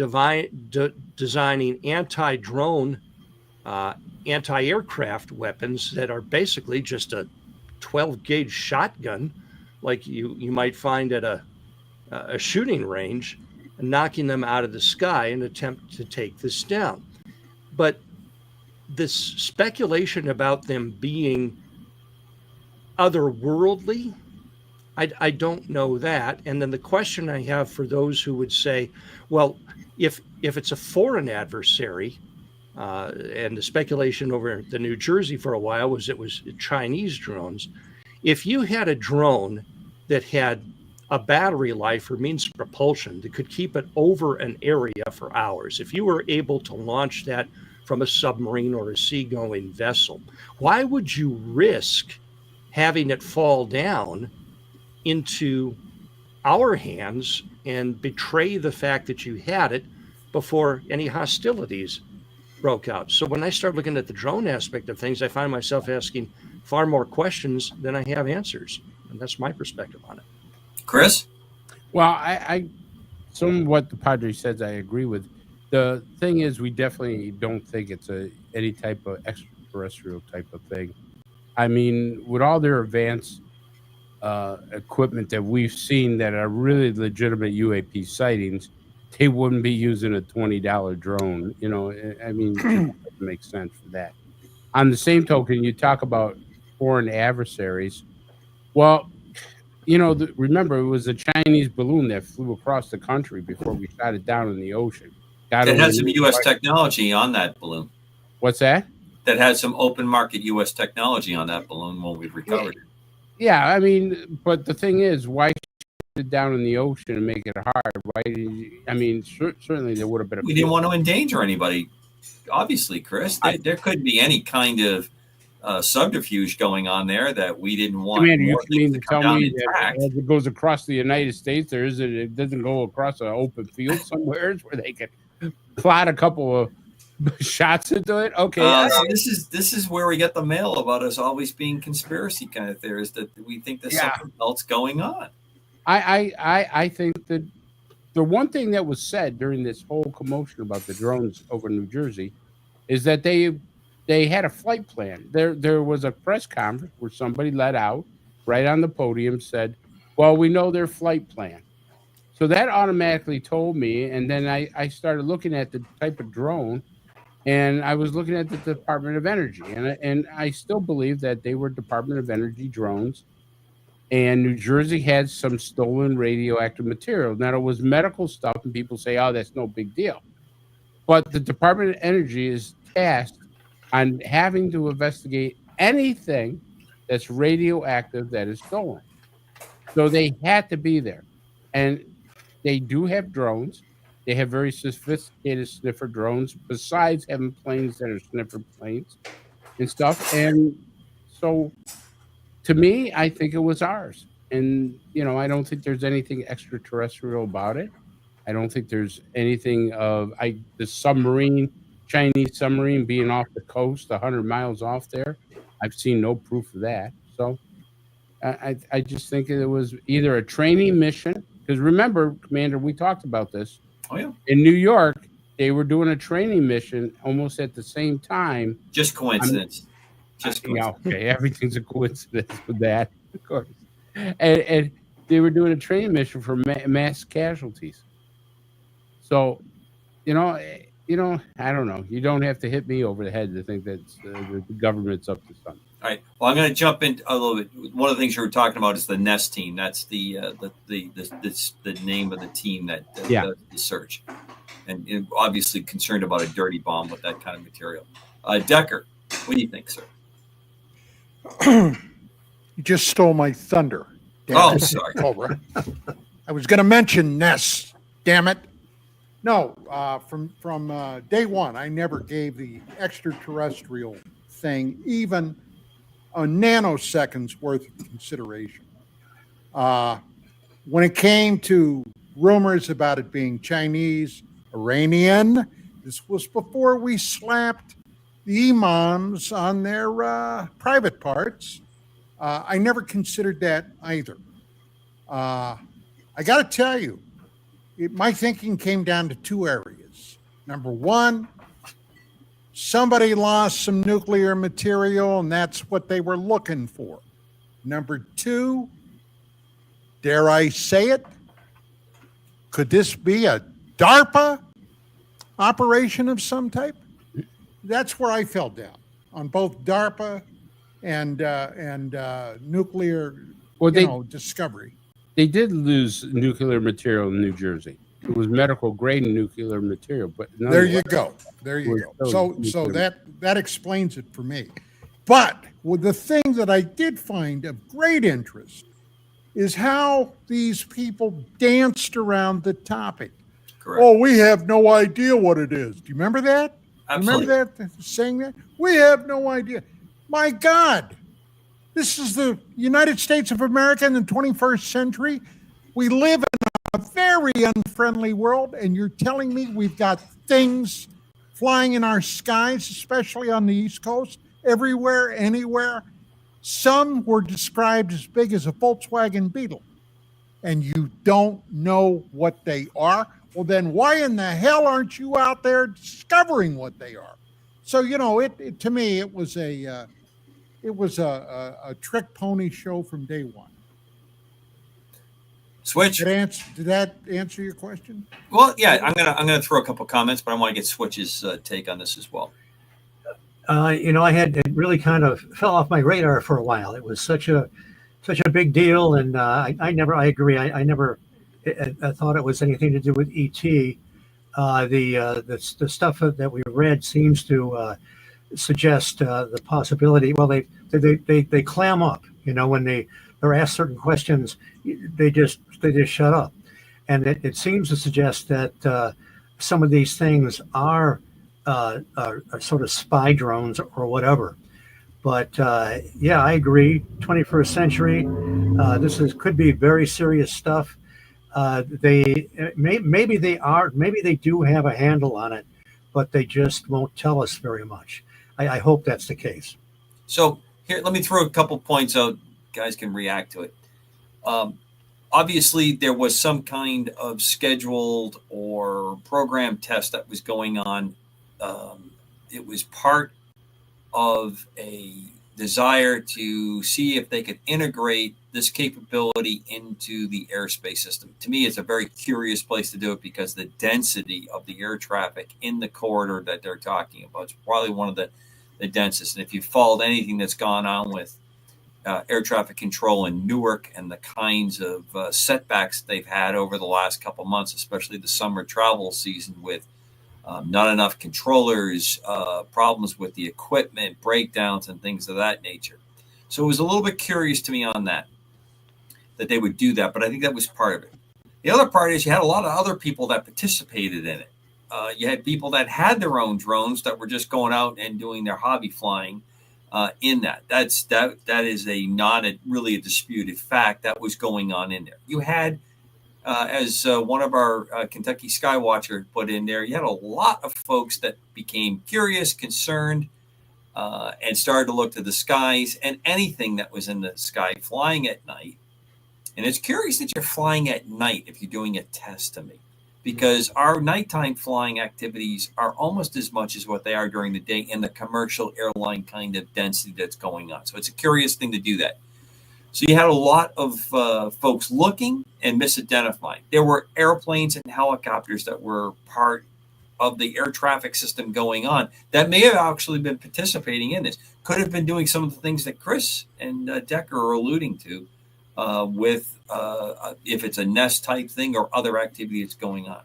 designing anti-drone, anti-aircraft weapons that are basically just a 12-gauge shotgun, like you might find at a shooting range, knocking them out of the sky in an attempt to take this down. But this speculation about them being otherworldly, I don't know that. And then the question I have for those who would say, well, if it's a foreign adversary, and the speculation over the New Jersey for a while was it was Chinese drones. If you had a drone that had a battery life or means of propulsion that could keep it over an area for hours, if you were able to launch that from a submarine or a seagoing vessel, why would you risk having it fall down into our hands and betray the fact that you had it before any hostilities broke out? So when I start looking at the drone aspect of things, I find myself asking far more questions than I have answers. And that's my perspective on it. Chris? Well, I some of what the Padre says I agree with. The thing is, we definitely don't think it's any type of extraterrestrial type of thing. I mean, with all their advanced equipment that we've seen that are really legitimate UAP sightings, they wouldn't be using a $20 drone. I mean, it doesn't make sense for that. On the same token, you talk about foreign adversaries. Well, remember, it was a Chinese balloon that flew across the country before we shot it down in the ocean. That had some U.S. technology on that balloon. What's that? That had some open market U.S. technology on that balloon when we recovered it. Yeah, I mean, but the thing is, why shoot it down in the ocean and make it hard? Why did you, I mean, certainly there would have been We didn't want to endanger anybody, obviously, Chris. There could be any kind of subterfuge going on there that we didn't want. Man, you mean to tell me that as it goes across the United States, it doesn't go across an open field somewhere where they can plot a couple of shots into it? Okay. So this is where we get the mail about us always being conspiracy kind of theorists, that we think there's something else going on. I think that the one thing that was said during this whole commotion about the drones over New Jersey is that they had a flight plan. There was a press conference where somebody let out right on the podium, said, well, we know their flight plan. So that automatically told me, and then I started looking at the type of drone, and I was looking at the Department of Energy, and I still believe that they were Department of Energy drones, and New Jersey had some stolen radioactive material. Now, it was medical stuff, and people say, oh, that's no big deal. But the Department of Energy is tasked on having to investigate anything that's radioactive that is stolen. So they had to be there. And they do have drones. They have very sophisticated sniffer drones, besides having planes that are sniffer planes and stuff. And so to me, I think it was ours. And, I don't think there's anything extraterrestrial about it. I don't think there's anything of the Chinese submarine being off the coast, 100 miles off there. I've seen no proof of that. So I just think it was either a training mission, because remember, Commander, we talked about this. Oh, yeah. In New York, they were doing a training mission almost at the same time. Just coincidence. Okay, everything's a coincidence with that, of course. And they were doing a training mission for mass casualties. So, I don't know. You don't have to hit me over the head to think that the government's up to something. All right. Well, I'm going to jump in a little bit. One of the things you were talking about is the NEST team. That's the name of the team that does the search, and obviously concerned about a dirty bomb with that kind of material. Decker, what do you think, sir? You just stole my thunder. Sorry, Cobra. I was going to mention Ness. Damn it. No, from day one, I never gave the extraterrestrial thing even a nanoseconds worth of consideration. When it came to rumors about it being Chinese, Iranian, this was before we slapped the imams on their private parts. I never considered that either. I got to tell you, my thinking came down to two areas. Number one, somebody lost some nuclear material, and that's what they were looking for. Number two, dare I say it, could this be a DARPA operation of some type? That's where I fell down, on both DARPA and nuclear discovery. They did lose nuclear material in New Jersey. It was medical grade nuclear material, but there you go. So that explains it for me. But the thing that I did find of great interest is how these people danced around the topic. Correct. Oh, we have no idea what it is. Do you remember that? Absolutely. Remember that saying that? We have no idea. My God, this is the United States of America in the 21st century. We live in a very unfriendly world, and you're telling me we've got things flying in our skies, especially on the East Coast, everywhere, anywhere. Some were described as big as a Volkswagen Beetle, and you don't know what they are. Well, then why in the hell aren't you out there discovering what they are? So, it to me, it was a trick pony show from day one. Switch. Did that answer your question? Well, yeah, I'm gonna throw a couple comments, but I want to get Switch's take on this as well. It really kind of fell off my radar for a while. It was such a big deal, and I agree. I never thought it was anything to do with ET. The stuff that we read seems to suggest the possibility. Well, they clam up, when they're asked certain questions, they just shut up, and it seems to suggest that some of these things are sort of spy drones or whatever. But yeah, I agree. 21st century, could be very serious stuff. Maybe they do have a handle on it, but they just won't tell us very much. I hope that's the case. So here, let me throw a couple points out. Guys can react to it. Obviously, there was some kind of scheduled or program test that was going on. It was part of a desire to see if they could integrate this capability into the airspace system. To me, it's a very curious place to do it because the density of the air traffic in the corridor that they're talking about is probably one of the densest. And if you followed anything that's gone on with air traffic control in Newark and the kinds of setbacks they've had over the last couple months, especially the summer travel season with not enough controllers, problems with the equipment, breakdowns, and things of that nature. So it was a little bit curious to me on that they would do that, but I think that was part of it. The other part is you had a lot of other people that participated in it. You had people that had their own drones that were just going out and doing their hobby flying in that. That is not really a disputed fact that was going on in there. You had, as one of our Kentucky Skywatcher put in there, you had a lot of folks that became curious, concerned, and started to look to the skies and anything that was in the sky flying at night. And it's curious that you're flying at night if you're doing a test to me, because our nighttime flying activities are almost as much as what they are during the day in the commercial airline kind of density that's going on. So it's a curious thing to do that. So you had a lot of folks looking and misidentifying. There were airplanes and helicopters that were part of the air traffic system going on that may have actually been participating in this. Could have been doing some of the things that Chris and Decker are alluding to. If it's a nest type thing or other activity that's going on.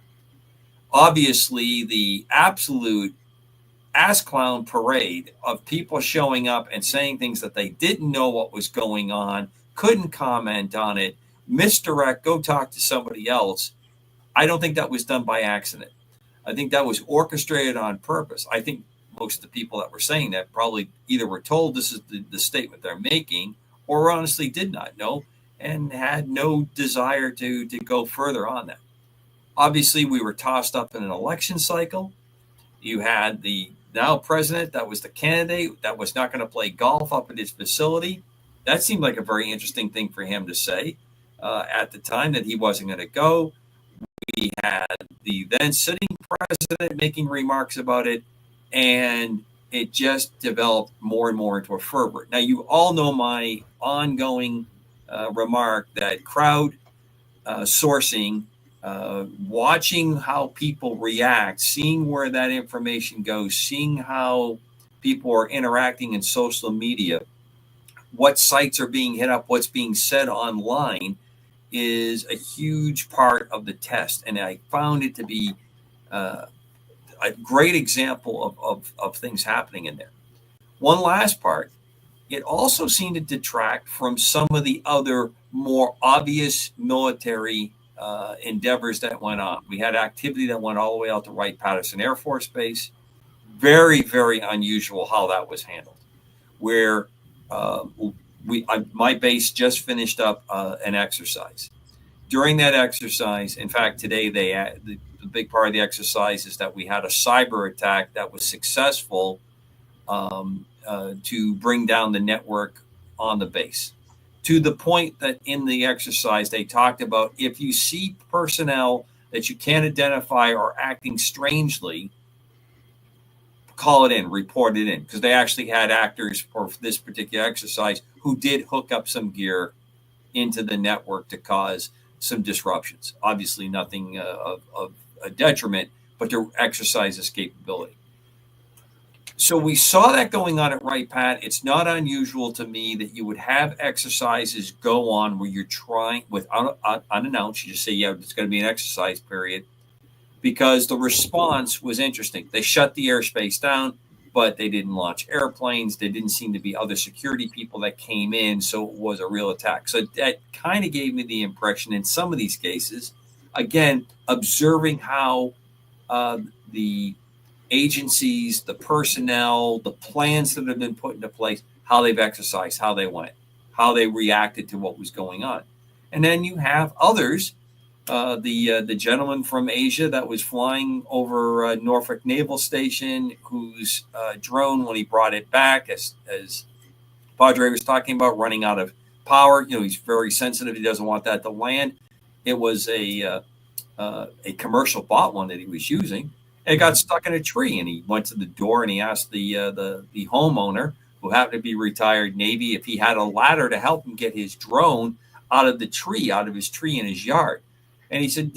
Obviously, the absolute ass clown parade of people showing up and saying things that they didn't know what was going on, couldn't comment on it, misdirect, go talk to somebody else. I don't think that was done by accident. I think that was orchestrated on purpose. I think most of the people that were saying that probably either were told this is the statement they're making, or honestly did not know and had no desire to go further on that. Obviously, we were tossed up in an election cycle. You had the now president that was the candidate that was not going to play golf up at his facility. That seemed like a very interesting thing for him to say at the time, that he wasn't going to go. We had the then sitting president making remarks about it, and it just developed more and more into a fervor. Now, you all know my ongoing remark that crowd sourcing, watching how people react, seeing where that information goes, seeing how people are interacting in social media, what sites are being hit up, what's being said online is a huge part of the test. And I found it to be a great example of things happening in there. One last part, it also seemed to detract from some of the other more obvious military endeavors that went on. We had activity that went all the way out to Wright-Patterson Air Force Base. Very, very unusual how that was handled. Where my base just finished up an exercise. During that exercise, in fact, today the big part of the exercise is that we had a cyber attack that was successful to bring down the network on the base. To the point that in the exercise, they talked about if you see personnel that you can't identify or acting strangely, call it in, report it in, because they actually had actors for this particular exercise who did hook up some gear into the network to cause some disruptions. Obviously, nothing of a detriment, but to exercise its capability. So we saw that going on at Wright-Pat. It's not unusual to me that you would have exercises go on where you're trying with unannounced. You just say, yeah, it's going to be an exercise period, because the response was interesting. They shut the airspace down, but they didn't launch airplanes. There didn't seem to be other security people that came in, so it was a real attack. So that kind of gave me the impression in some of these cases, again, observing how the agencies, the personnel, the plans that have been put into place, how they've exercised, how they went, how they reacted to what was going on. And then you have others, the gentleman from Asia that was flying over Norfolk Naval Station, whose drone, when he brought it back, as Padre was talking about, running out of power, he's very sensitive. He doesn't want that to land. It was a commercial bot one that he was using. It got stuck in a tree, and he went to the door and he asked the homeowner, who happened to be retired Navy, if he had a ladder to help him get his drone out of his tree in his yard. And he said,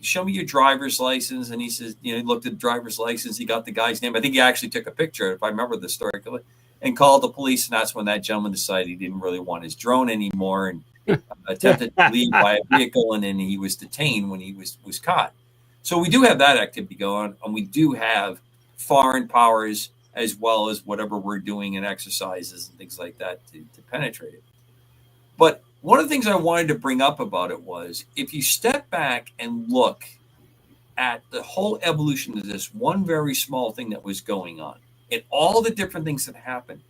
show me your driver's license. And he says, he looked at the driver's license. He got the guy's name. I think he actually took a picture, if I remember the story, and called the police. And that's when that gentleman decided he didn't really want his drone anymore and attempted to leave by a vehicle. And then he was detained when he was caught. So we do have that activity going on, and we do have foreign powers as well as whatever we're doing in exercises and things like that to penetrate it. But one of the things I wanted to bring up about it was, if you step back and look at the whole evolution of this one very small thing that was going on and all the different things that happened,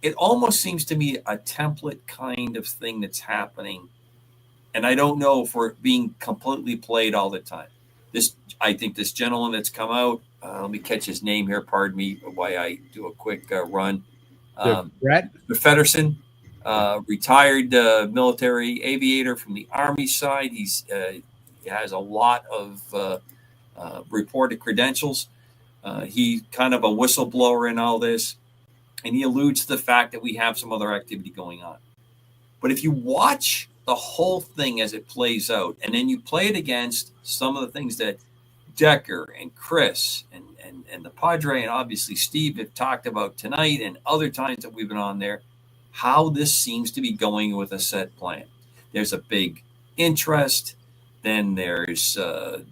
it almost seems to me a template kind of thing that's happening. And I don't know if we're being completely played all the time. I think this gentleman that's come out, let me catch his name here. Pardon me while I do a quick run. Brett Feddersen, retired military aviator from the Army side. He has a lot of reported credentials. He's kind of a whistleblower in all this, and he alludes to the fact that we have some other activity going on. But if you watch the whole thing as it plays out, and then you play it against some of the things that Decker and Chris and the Padre and obviously Steve have talked about tonight and other times that we've been on there, how this seems to be going with a set plan. There's a big interest. Then there's a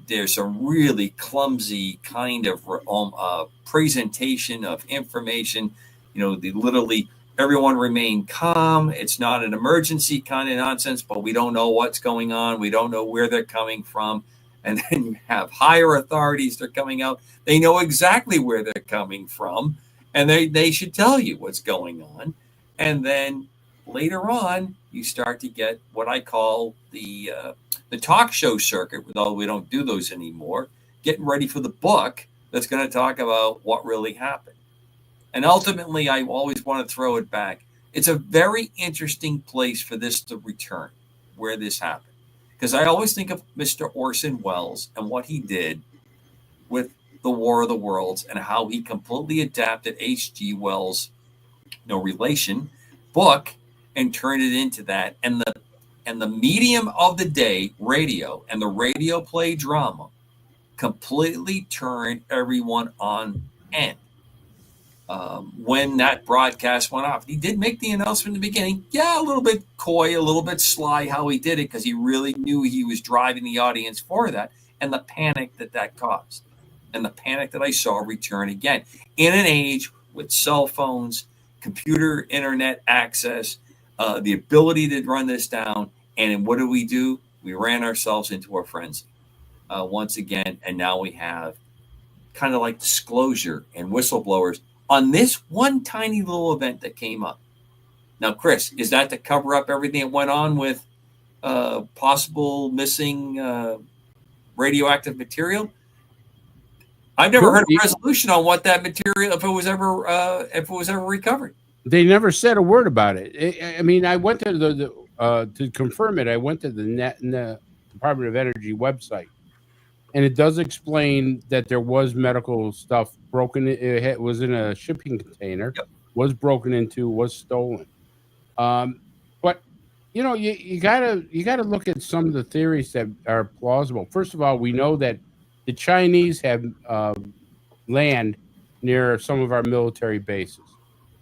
really clumsy kind of presentation of information. They literally, everyone remain calm. It's not an emergency kind of nonsense, but we don't know what's going on. We don't know where they're coming from. And then you have higher authorities that are coming out. They know exactly where they're coming from, and they should tell you what's going on. And then later on, you start to get what I call the talk show circuit, although we don't do those anymore, getting ready for the book that's going to talk about what really happened. And ultimately, I always want to throw it back. It's a very interesting place for this to return, where this happened. Because I always think of Mr. Orson Welles and what he did with the War of the Worlds and how he completely adapted H.G. Wells' no relation book and turned it into that. And the medium of the day, radio, and the radio play drama completely turned everyone on end. When that broadcast went off, he did make the announcement in the beginning. Yeah, a little bit coy, a little bit sly how he did it, because he really knew he was driving the audience for that, and the panic that caused, and the panic that I saw return again in an age with cell phones, computer, internet access, the ability to run this down. And what do? We ran ourselves into a frenzy once again, and now we have kind of like disclosure and whistleblowers on this one tiny little event that came up. Now, Chris, is that to cover up everything that went on with possible missing radioactive material? I've never heard a resolution on what that material, if it was ever recovered. They never said a word about it. I mean, I went to to confirm it. I went to the Department of Energy website, and it does explain that there was medical stuff broken. It was in a shipping container, was broken into, was stolen. But you gotta look at some of the theories that are plausible. First of all, we know that the Chinese have land near some of our military bases.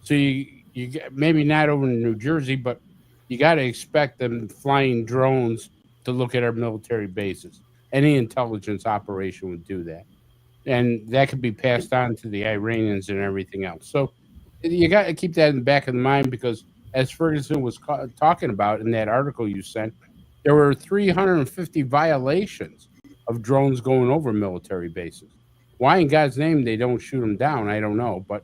So you get, maybe not over in New Jersey, but you got to expect them flying drones to look at our military bases. Any intelligence operation would do that. And that could be passed on to the Iranians and everything else. So you got to keep that in the back of the mind, because as Ferguson was talking about in that article you sent, there were 350 violations of drones going over military bases. Why in God's name they don't shoot them down, I don't know. But,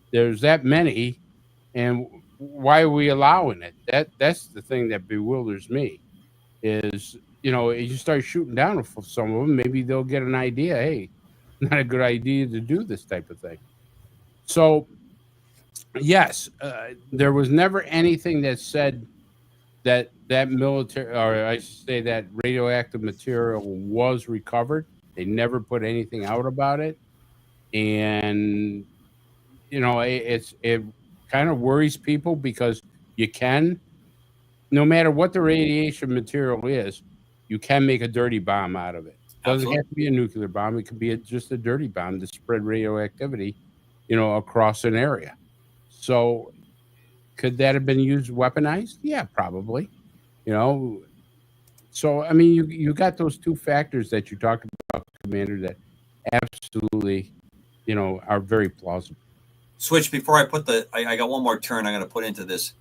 there's that many, and why are we allowing it? That's the thing that bewilders me is, you start shooting down some of them, maybe they'll get an idea, hey, not a good idea to do this type of thing. So, yes, there was never anything that said that military, or I should say that radioactive material was recovered. They never put anything out about it. And, it kind of worries people, because no matter what the radiation material is, you can make a dirty bomb out of it. It doesn't have to be a nuclear bomb. It could be just a dirty bomb to spread radioactivity, across an area. So could that have been used weaponized? Yeah, probably. So, I mean, you got those two factors that you talked about, Commander, that absolutely, are very plausible. Switch, before I put I got one more turn I'm going to put into this.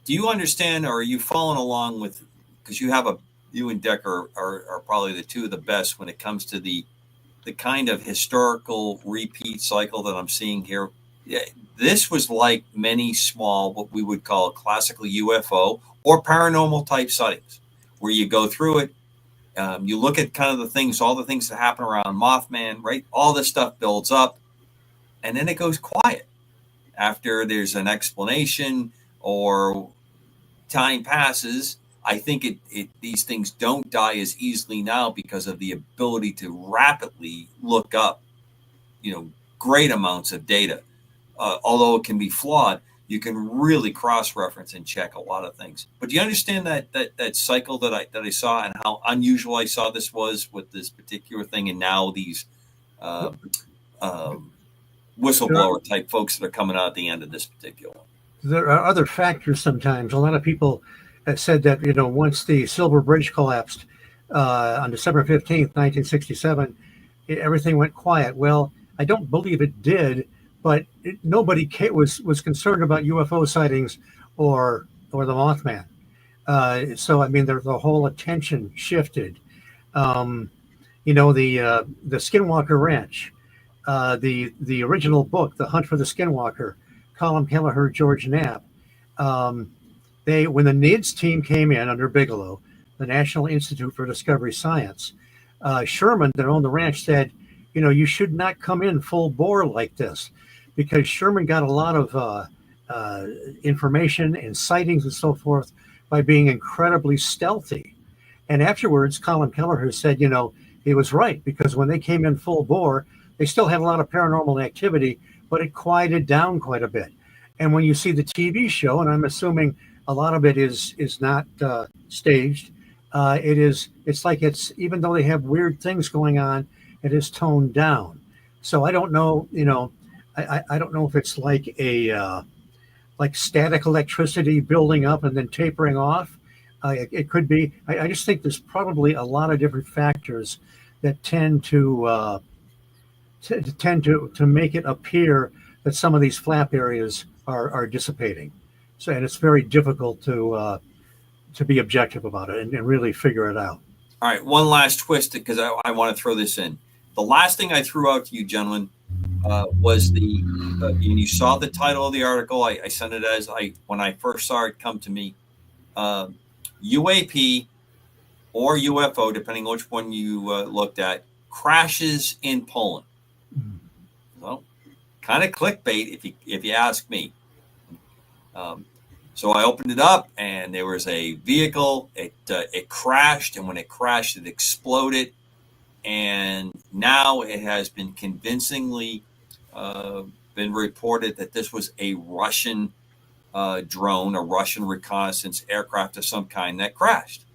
Do you understand, or are you following along with, because you and Decker are probably the two of the best when it comes to the kind of historical repeat cycle that I'm seeing here. Yeah, this was like many small, what we would call classical UFO or paranormal type sightings, where you go through it. You look at kind of all the things that happen around Mothman, right? All this stuff builds up, and then it goes quiet after there's an explanation or time passes. I think these things don't die as easily now because of the ability to rapidly look up, great amounts of data. Although it can be flawed, you can really cross-reference and check a lot of things. But do you understand that cycle that I saw, and how unusual I saw this was with this particular thing, and now these whistleblower type folks that are coming out at the end of this particular one? There are other factors sometimes. A lot of people said that, once the Silver Bridge collapsed on December 15th, 1967, everything went quiet. Well, I don't believe it did, but nobody was concerned about UFO sightings or the Mothman. So, I mean, the whole attention shifted. The Skinwalker Ranch, the original book, The Hunt for the Skinwalker, Colin Kelleher, George Knapp. When the NIDS team came in under Bigelow, the National Institute for Discovery Science, Sherman, that owned the ranch, said, you should not come in full bore like this, because Sherman got a lot of information and sightings and so forth by being incredibly stealthy. And afterwards, Colin Kelleher said, he was right, because when they came in full bore, they still had a lot of paranormal activity, but it quieted down quite a bit. And when you see the TV show, and I'm assuming a lot of it is not staged, it's like even though they have weird things going on, it is toned down. So I don't know, I don't know if it's like like static electricity building up and then tapering off. It could be. I just think there's probably a lot of different factors that tend to make it appear that some of these flap areas are dissipating. So, and it's very difficult to be objective about it and really figure it out. All right, one last twist, because I want to throw this in. The last thing I threw out to you, gentlemen, was and you saw the title of the article. I sent it when I first saw it come to me. UAP or UFO, depending on which one you looked at, crashes in Poland. Well, kind of clickbait, if you ask me. So I opened it up, and there was a vehicle. It crashed, and when it crashed, it exploded. And now it has been convincingly been reported that this was a Russian drone, a Russian reconnaissance aircraft of some kind that crashed.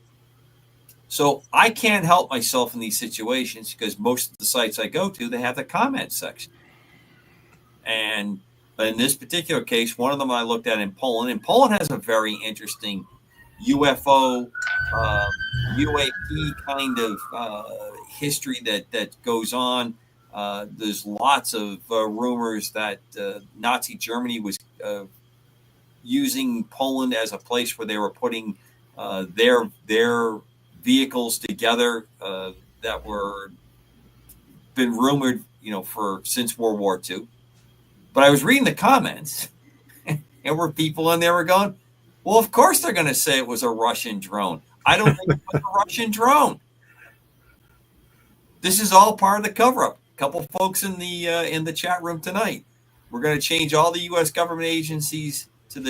So I can't help myself in these situations, because most of the sites I go to, they have the comment section. And in this particular case, one of them I looked at in Poland, and Poland has a very interesting UFO, UAP kind of history that goes on. There's lots of rumors that Nazi Germany was using Poland as a place where they were putting their vehicles together that were been rumored, since World War II. But I was reading the comments, and were people in there were going, well, of course they're going to say it was a Russian drone. I don't think it was a Russian drone. This is all part of the cover-up. A couple folks in the chat room tonight. We're going to change all the U.S. government agencies to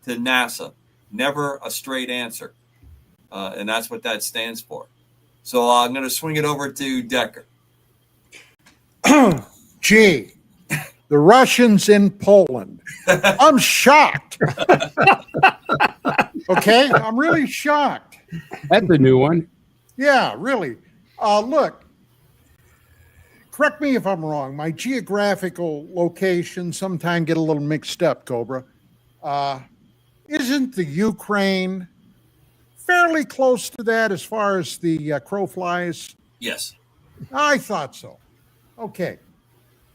NASA. Never a straight answer, and that's what that stands for. So I'm going to swing it over to Decker. Gee. The Russians in Poland. I'm shocked. Okay, I'm really shocked. That's a new one. Yeah, really. Look, correct me if I'm wrong. My geographical locations sometimes get a little mixed up, Cobra. Isn't the Ukraine fairly close to that as far as the crow flies? Yes. I thought so. Okay.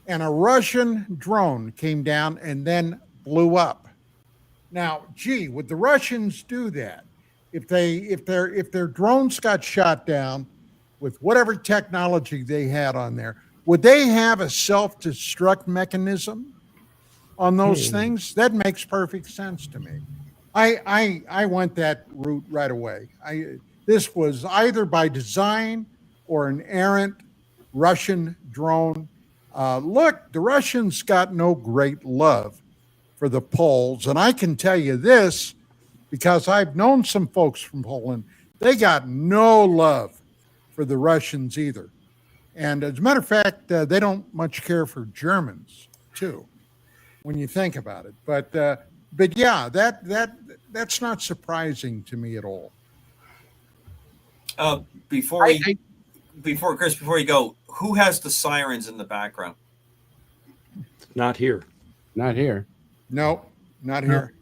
And a Russian drone came down and then blew up. Now, gee, would the Russians do that? If their drones got shot down with whatever technology they had on there, would they have a self-destruct mechanism on those things? That makes perfect sense to me. I went that route right away. This was either by design or an errant Russian drone. Look, the Russians got no great love for the Poles, and I can tell you this because I've known some folks from Poland. They got no love for the Russians either. And as a matter of fact, they don't much care for Germans too, when you think about it. But yeah, that's not surprising to me at all. Before Chris, before you go, who has the sirens in the background? Not here. Not here. No, not here.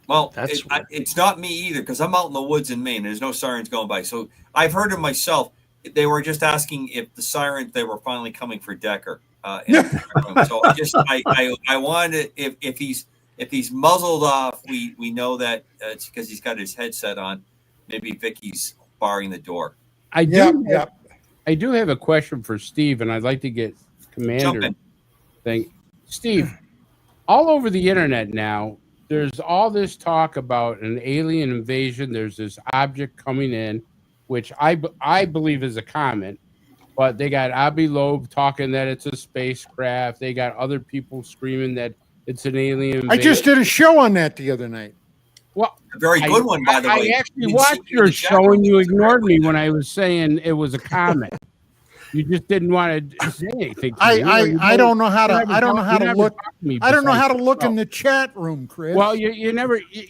Well, it's not me either because I'm out in the woods in Maine. There's no sirens going by. So I've heard it myself. They were just asking if the sirens, they were finally coming for Decker. So I wanted if he's muzzled off, we know that it's because he's got his headset on. Maybe Vicky's barring the door. I do have a question for Steve, and I'd like to get Commander thing. Steve, all over the internet now, there's all this talk about an alien invasion. There's this object coming in, which I believe is a comet, but they got Avi Loeb talking that it's a spacecraft. They got other people screaming that it's an alien invasion. I just did a show on that the other night. Well, a very good one, by the way. I actually watched your show and you ignored me when I was saying it was a comet. You just didn't want to say anything. I don't know how to look in the chat room, Chris. Well, you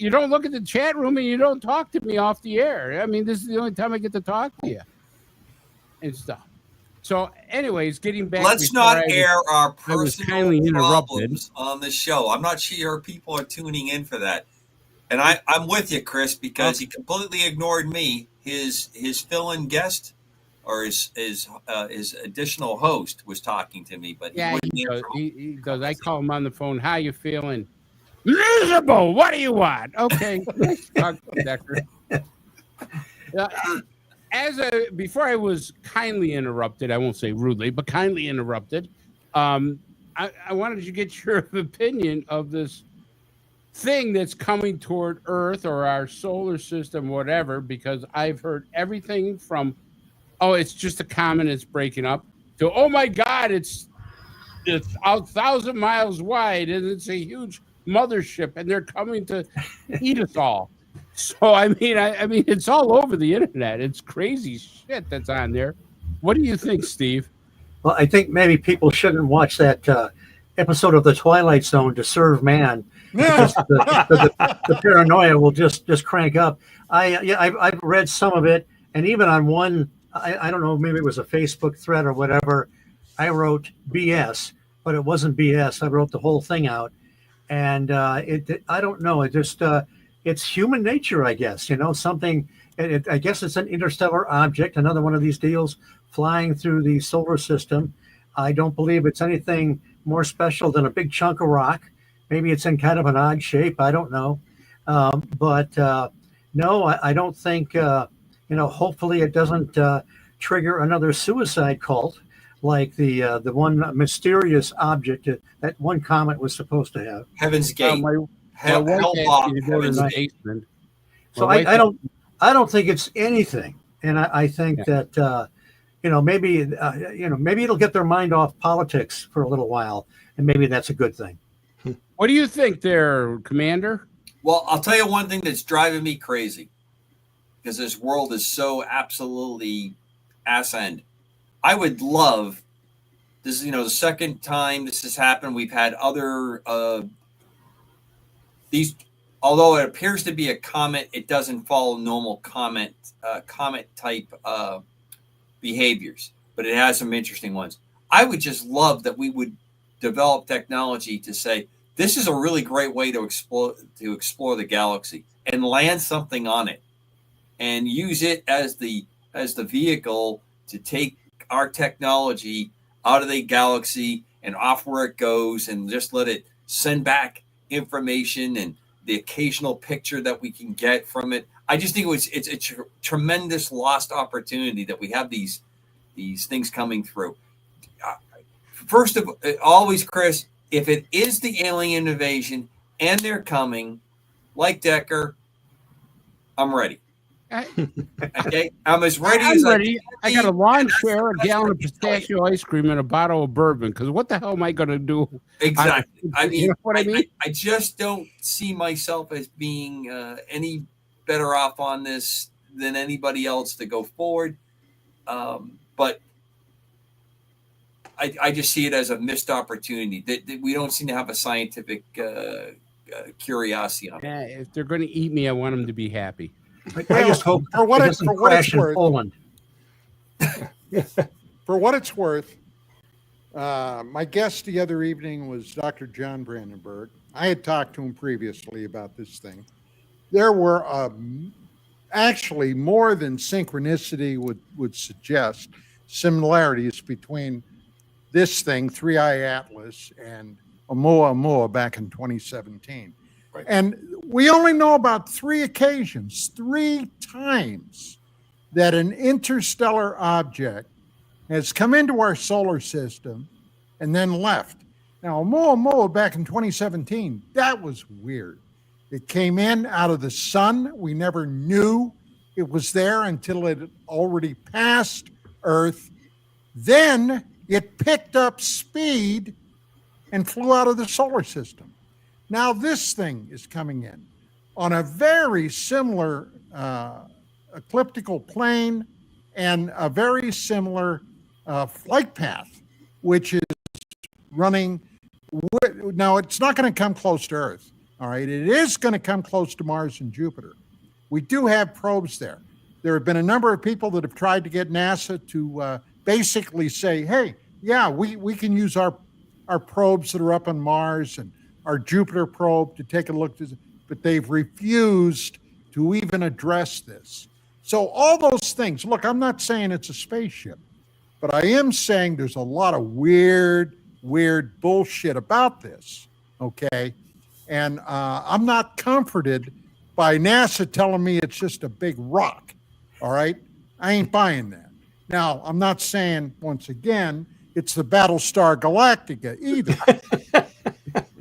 don't look at the chat room and you don't talk to me off the air. I mean, this is the only time I get to talk to you and stuff. So, anyways, getting back. Let's not air our personal problems on the show. I'm not sure people are tuning in for that. And I'm with you, Chris, because he completely ignored me. His fill-in guest or his additional host was talking to me, but he goes. I call him on the phone. How you feeling? Miserable. What do you want? Okay. Before I was kindly interrupted, I won't say rudely, but kindly interrupted. I wanted to get your opinion of this thing that's coming toward Earth or our solar system, whatever, because I've heard everything from, oh, it's just a comet, it's breaking up, to, oh my God, it's 1,000 miles wide and it's a huge mothership and they're coming to eat us all. So I mean, it's all over the internet. It's crazy shit that's on there. What do you think, Steve? Well, I think maybe people shouldn't watch that episode of The Twilight Zone to serve man. Because the paranoia will just crank up. I've read some of it, and even on one, I don't know, maybe it was a Facebook thread or whatever, I wrote BS, but it wasn't BS. I wrote the whole thing out, and I don't know. It just it's human nature, I guess. Something. I guess it's an interstellar object, another one of these deals flying through the solar system. I don't believe it's anything more special than a big chunk of rock. Maybe it's in kind of an odd shape. I don't know. But no, I don't think, hopefully it doesn't trigger another suicide cult like the one mysterious object that one comet was supposed to have. Heaven's Gate. So I don't think it's anything. And I think that, maybe it'll get their mind off politics for a little while. And maybe that's a good thing. What do you think there, Commander? Well, I'll tell you one thing that's driving me crazy because this world is so absolutely ass end. I would love this, the second time this has happened. We've had other these, although it appears to be a comet, it doesn't follow normal comet type behaviors, but it has some interesting ones. I would just love that we would develop technology to say, this is a really great way to explore the galaxy and land something on it and use it as the vehicle to take our technology out of the galaxy and off where it goes, and just let it send back information and the occasional picture that we can get from it. I just think it's a tremendous lost opportunity that we have these things coming through. First of all, always, Chris, if it is the alien invasion and they're coming, like Decker, I'm ready. Okay, I'm as ready as ready. I got a lawn chair, a gallon of pistachio ice cream, and a bottle of bourbon. Because what the hell am I going to do? Exactly. I mean, you know what I mean? I just don't see myself as being any better off on this than anybody else to go forward. But I just see it as a missed opportunity that we don't seem to have a scientific curiosity on it. If they're going to eat me, I want them to be happy. I just hope for what it's worth, Poland. For what it's worth, my guest the other evening was Dr. John Brandenburg. I had talked to him previously about this thing. There were actually more than synchronicity would suggest similarities between this thing, 3i Atlas, and Oumuamua back in 2017. Right. And we only know about 3 occasions, 3 times, that an interstellar object has come into our solar system and then left. Now, Oumuamua back in 2017, that was weird. It came in out of the sun. We never knew it was there until it had already passed Earth. Then it picked up speed and flew out of the solar system. Now this thing is coming in on a very similar ecliptical plane and a very similar flight path, which is running. Now, it's not going to come close to Earth, all right? It is going to come close to Mars and Jupiter. We do have probes there. There have been a number of people that have tried to get NASA to basically say, hey, yeah, we can use our probes that are up on Mars and our Jupiter probe to take a look, but they've refused to even address this. So all those things, look, I'm not saying it's a spaceship, but I am saying there's a lot of weird bullshit about this, okay? And I'm not comforted by NASA telling me it's just a big rock, all right? I ain't buying that. Now, I'm not saying, once again, it's the Battlestar Galactica either.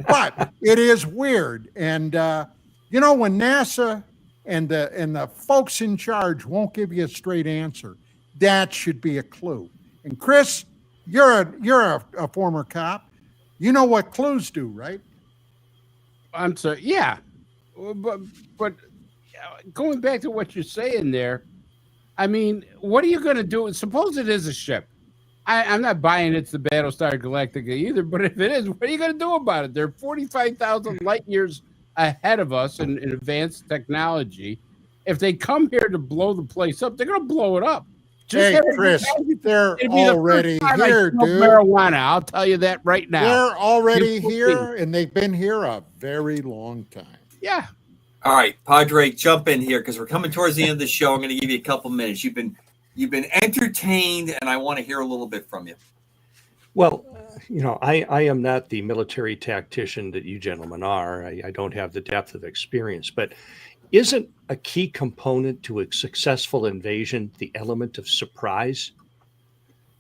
But it is weird. And, when NASA and the folks in charge won't give you a straight answer, that should be a clue. And Chris, you're a former cop. You know what clues do, right? I'm sorry. Yeah. But going back to what you're saying there, I mean, what are you going to do? Suppose it is a ship. I'm not buying it's the Battlestar Galactica either, but if it is, what are you going to do about it? They're 45,000 light years ahead of us in advanced technology. If they come here to blow the place up, they're going to blow it up. Hey, Chris, they're already here, dude. Marijuana, I'll tell you that right now. They're already here, and they've been here a very long time. Yeah. All right, Padre, jump in here because we're coming towards the end of the show. I'm going to give you a couple minutes. You've been entertained, and I want to hear a little bit from you. Well, I am not the military tactician that you gentlemen are. I don't have the depth of experience, but isn't a key component to a successful invasion the element of surprise?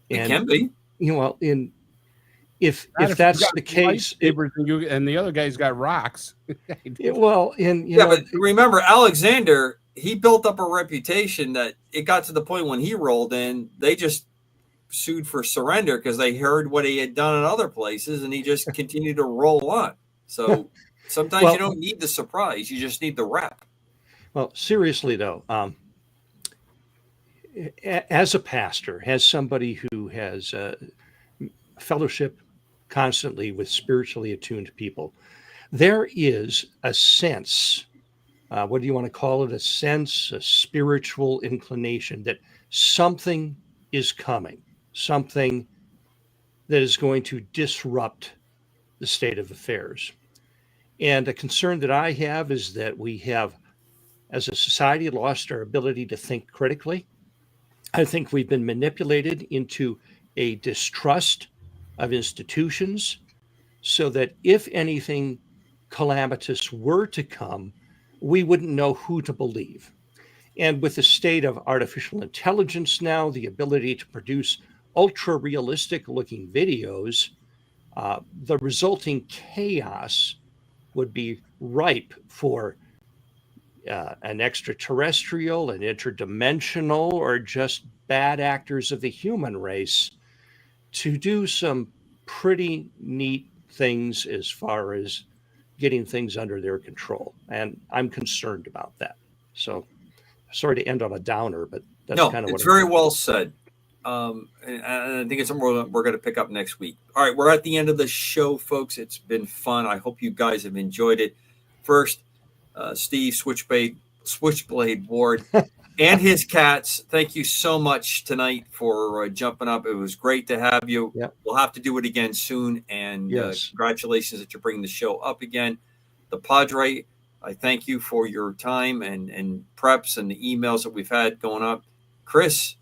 It can be. If that's the case, and the other guy's got rocks. But remember, Alexander, he built up a reputation that it got to the point when he rolled in, they just sued for surrender because they heard what he had done in other places, and he just continued to roll on. So sometimes you don't need the surprise; you just need the rep. Well, seriously though, as a pastor, as somebody who has fellowship constantly with spiritually attuned people, there is a sense, what do you want to call it? A sense, a spiritual inclination that something is coming, something that is going to disrupt the state of affairs. And a concern that I have is that we have as a society, lost our ability to think critically. I think we've been manipulated into a distrust of institutions so that if anything calamitous were to come, we wouldn't know who to believe. And with the state of artificial intelligence now, the ability to produce ultra realistic looking videos, the resulting chaos would be ripe for an extraterrestrial, an interdimensional, or just bad actors of the human race to do some pretty neat things as far as getting things under their control. And I'm concerned about that. So sorry to end on a downer, but that's kind of what it's very well said. And I think it's something we're going to pick up next week. All right, we're at the end of the show, folks. It's been fun. I hope you guys have enjoyed it. First, Steve Switchblade Ward and his cats, thank you so much tonight for jumping up. It was great to have you. Yep. We'll have to do it again soon. And Yes. Congratulations that you're bringing the show up again. The Padre, I thank you for your time and preps and the emails that we've had going up. Chris,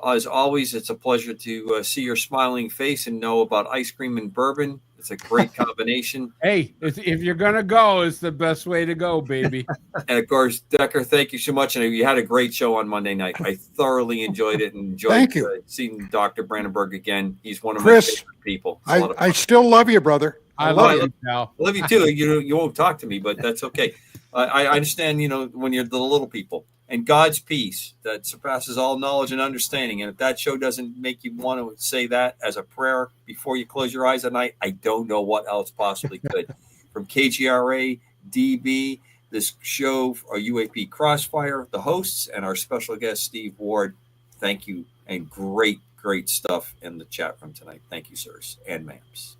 as always, it's a pleasure to see your smiling face and know about ice cream and bourbon. It's a great combination. Hey, if you're going to go, it's the best way to go, baby. And of course, Decker, thank you so much. And you had a great show on Monday night. I thoroughly enjoyed it and enjoyed Thank you. Seeing Dr. Brandenburg again. He's one of Chris, my favorite people. It's a lot of I fun. still love you, brother. I love you, pal. I love you too. You won't talk to me, but that's okay. I understand, when you're the little people. And God's peace that surpasses all knowledge and understanding. And if that show doesn't make you want to say that as a prayer before you close your eyes at night, I don't know what else possibly could. From KGRA, DB, this show, UAP Crossfire, the hosts, and our special guest, Steve Ward, thank you. And great stuff in the chat room tonight. Thank you, sirs and ma'ams.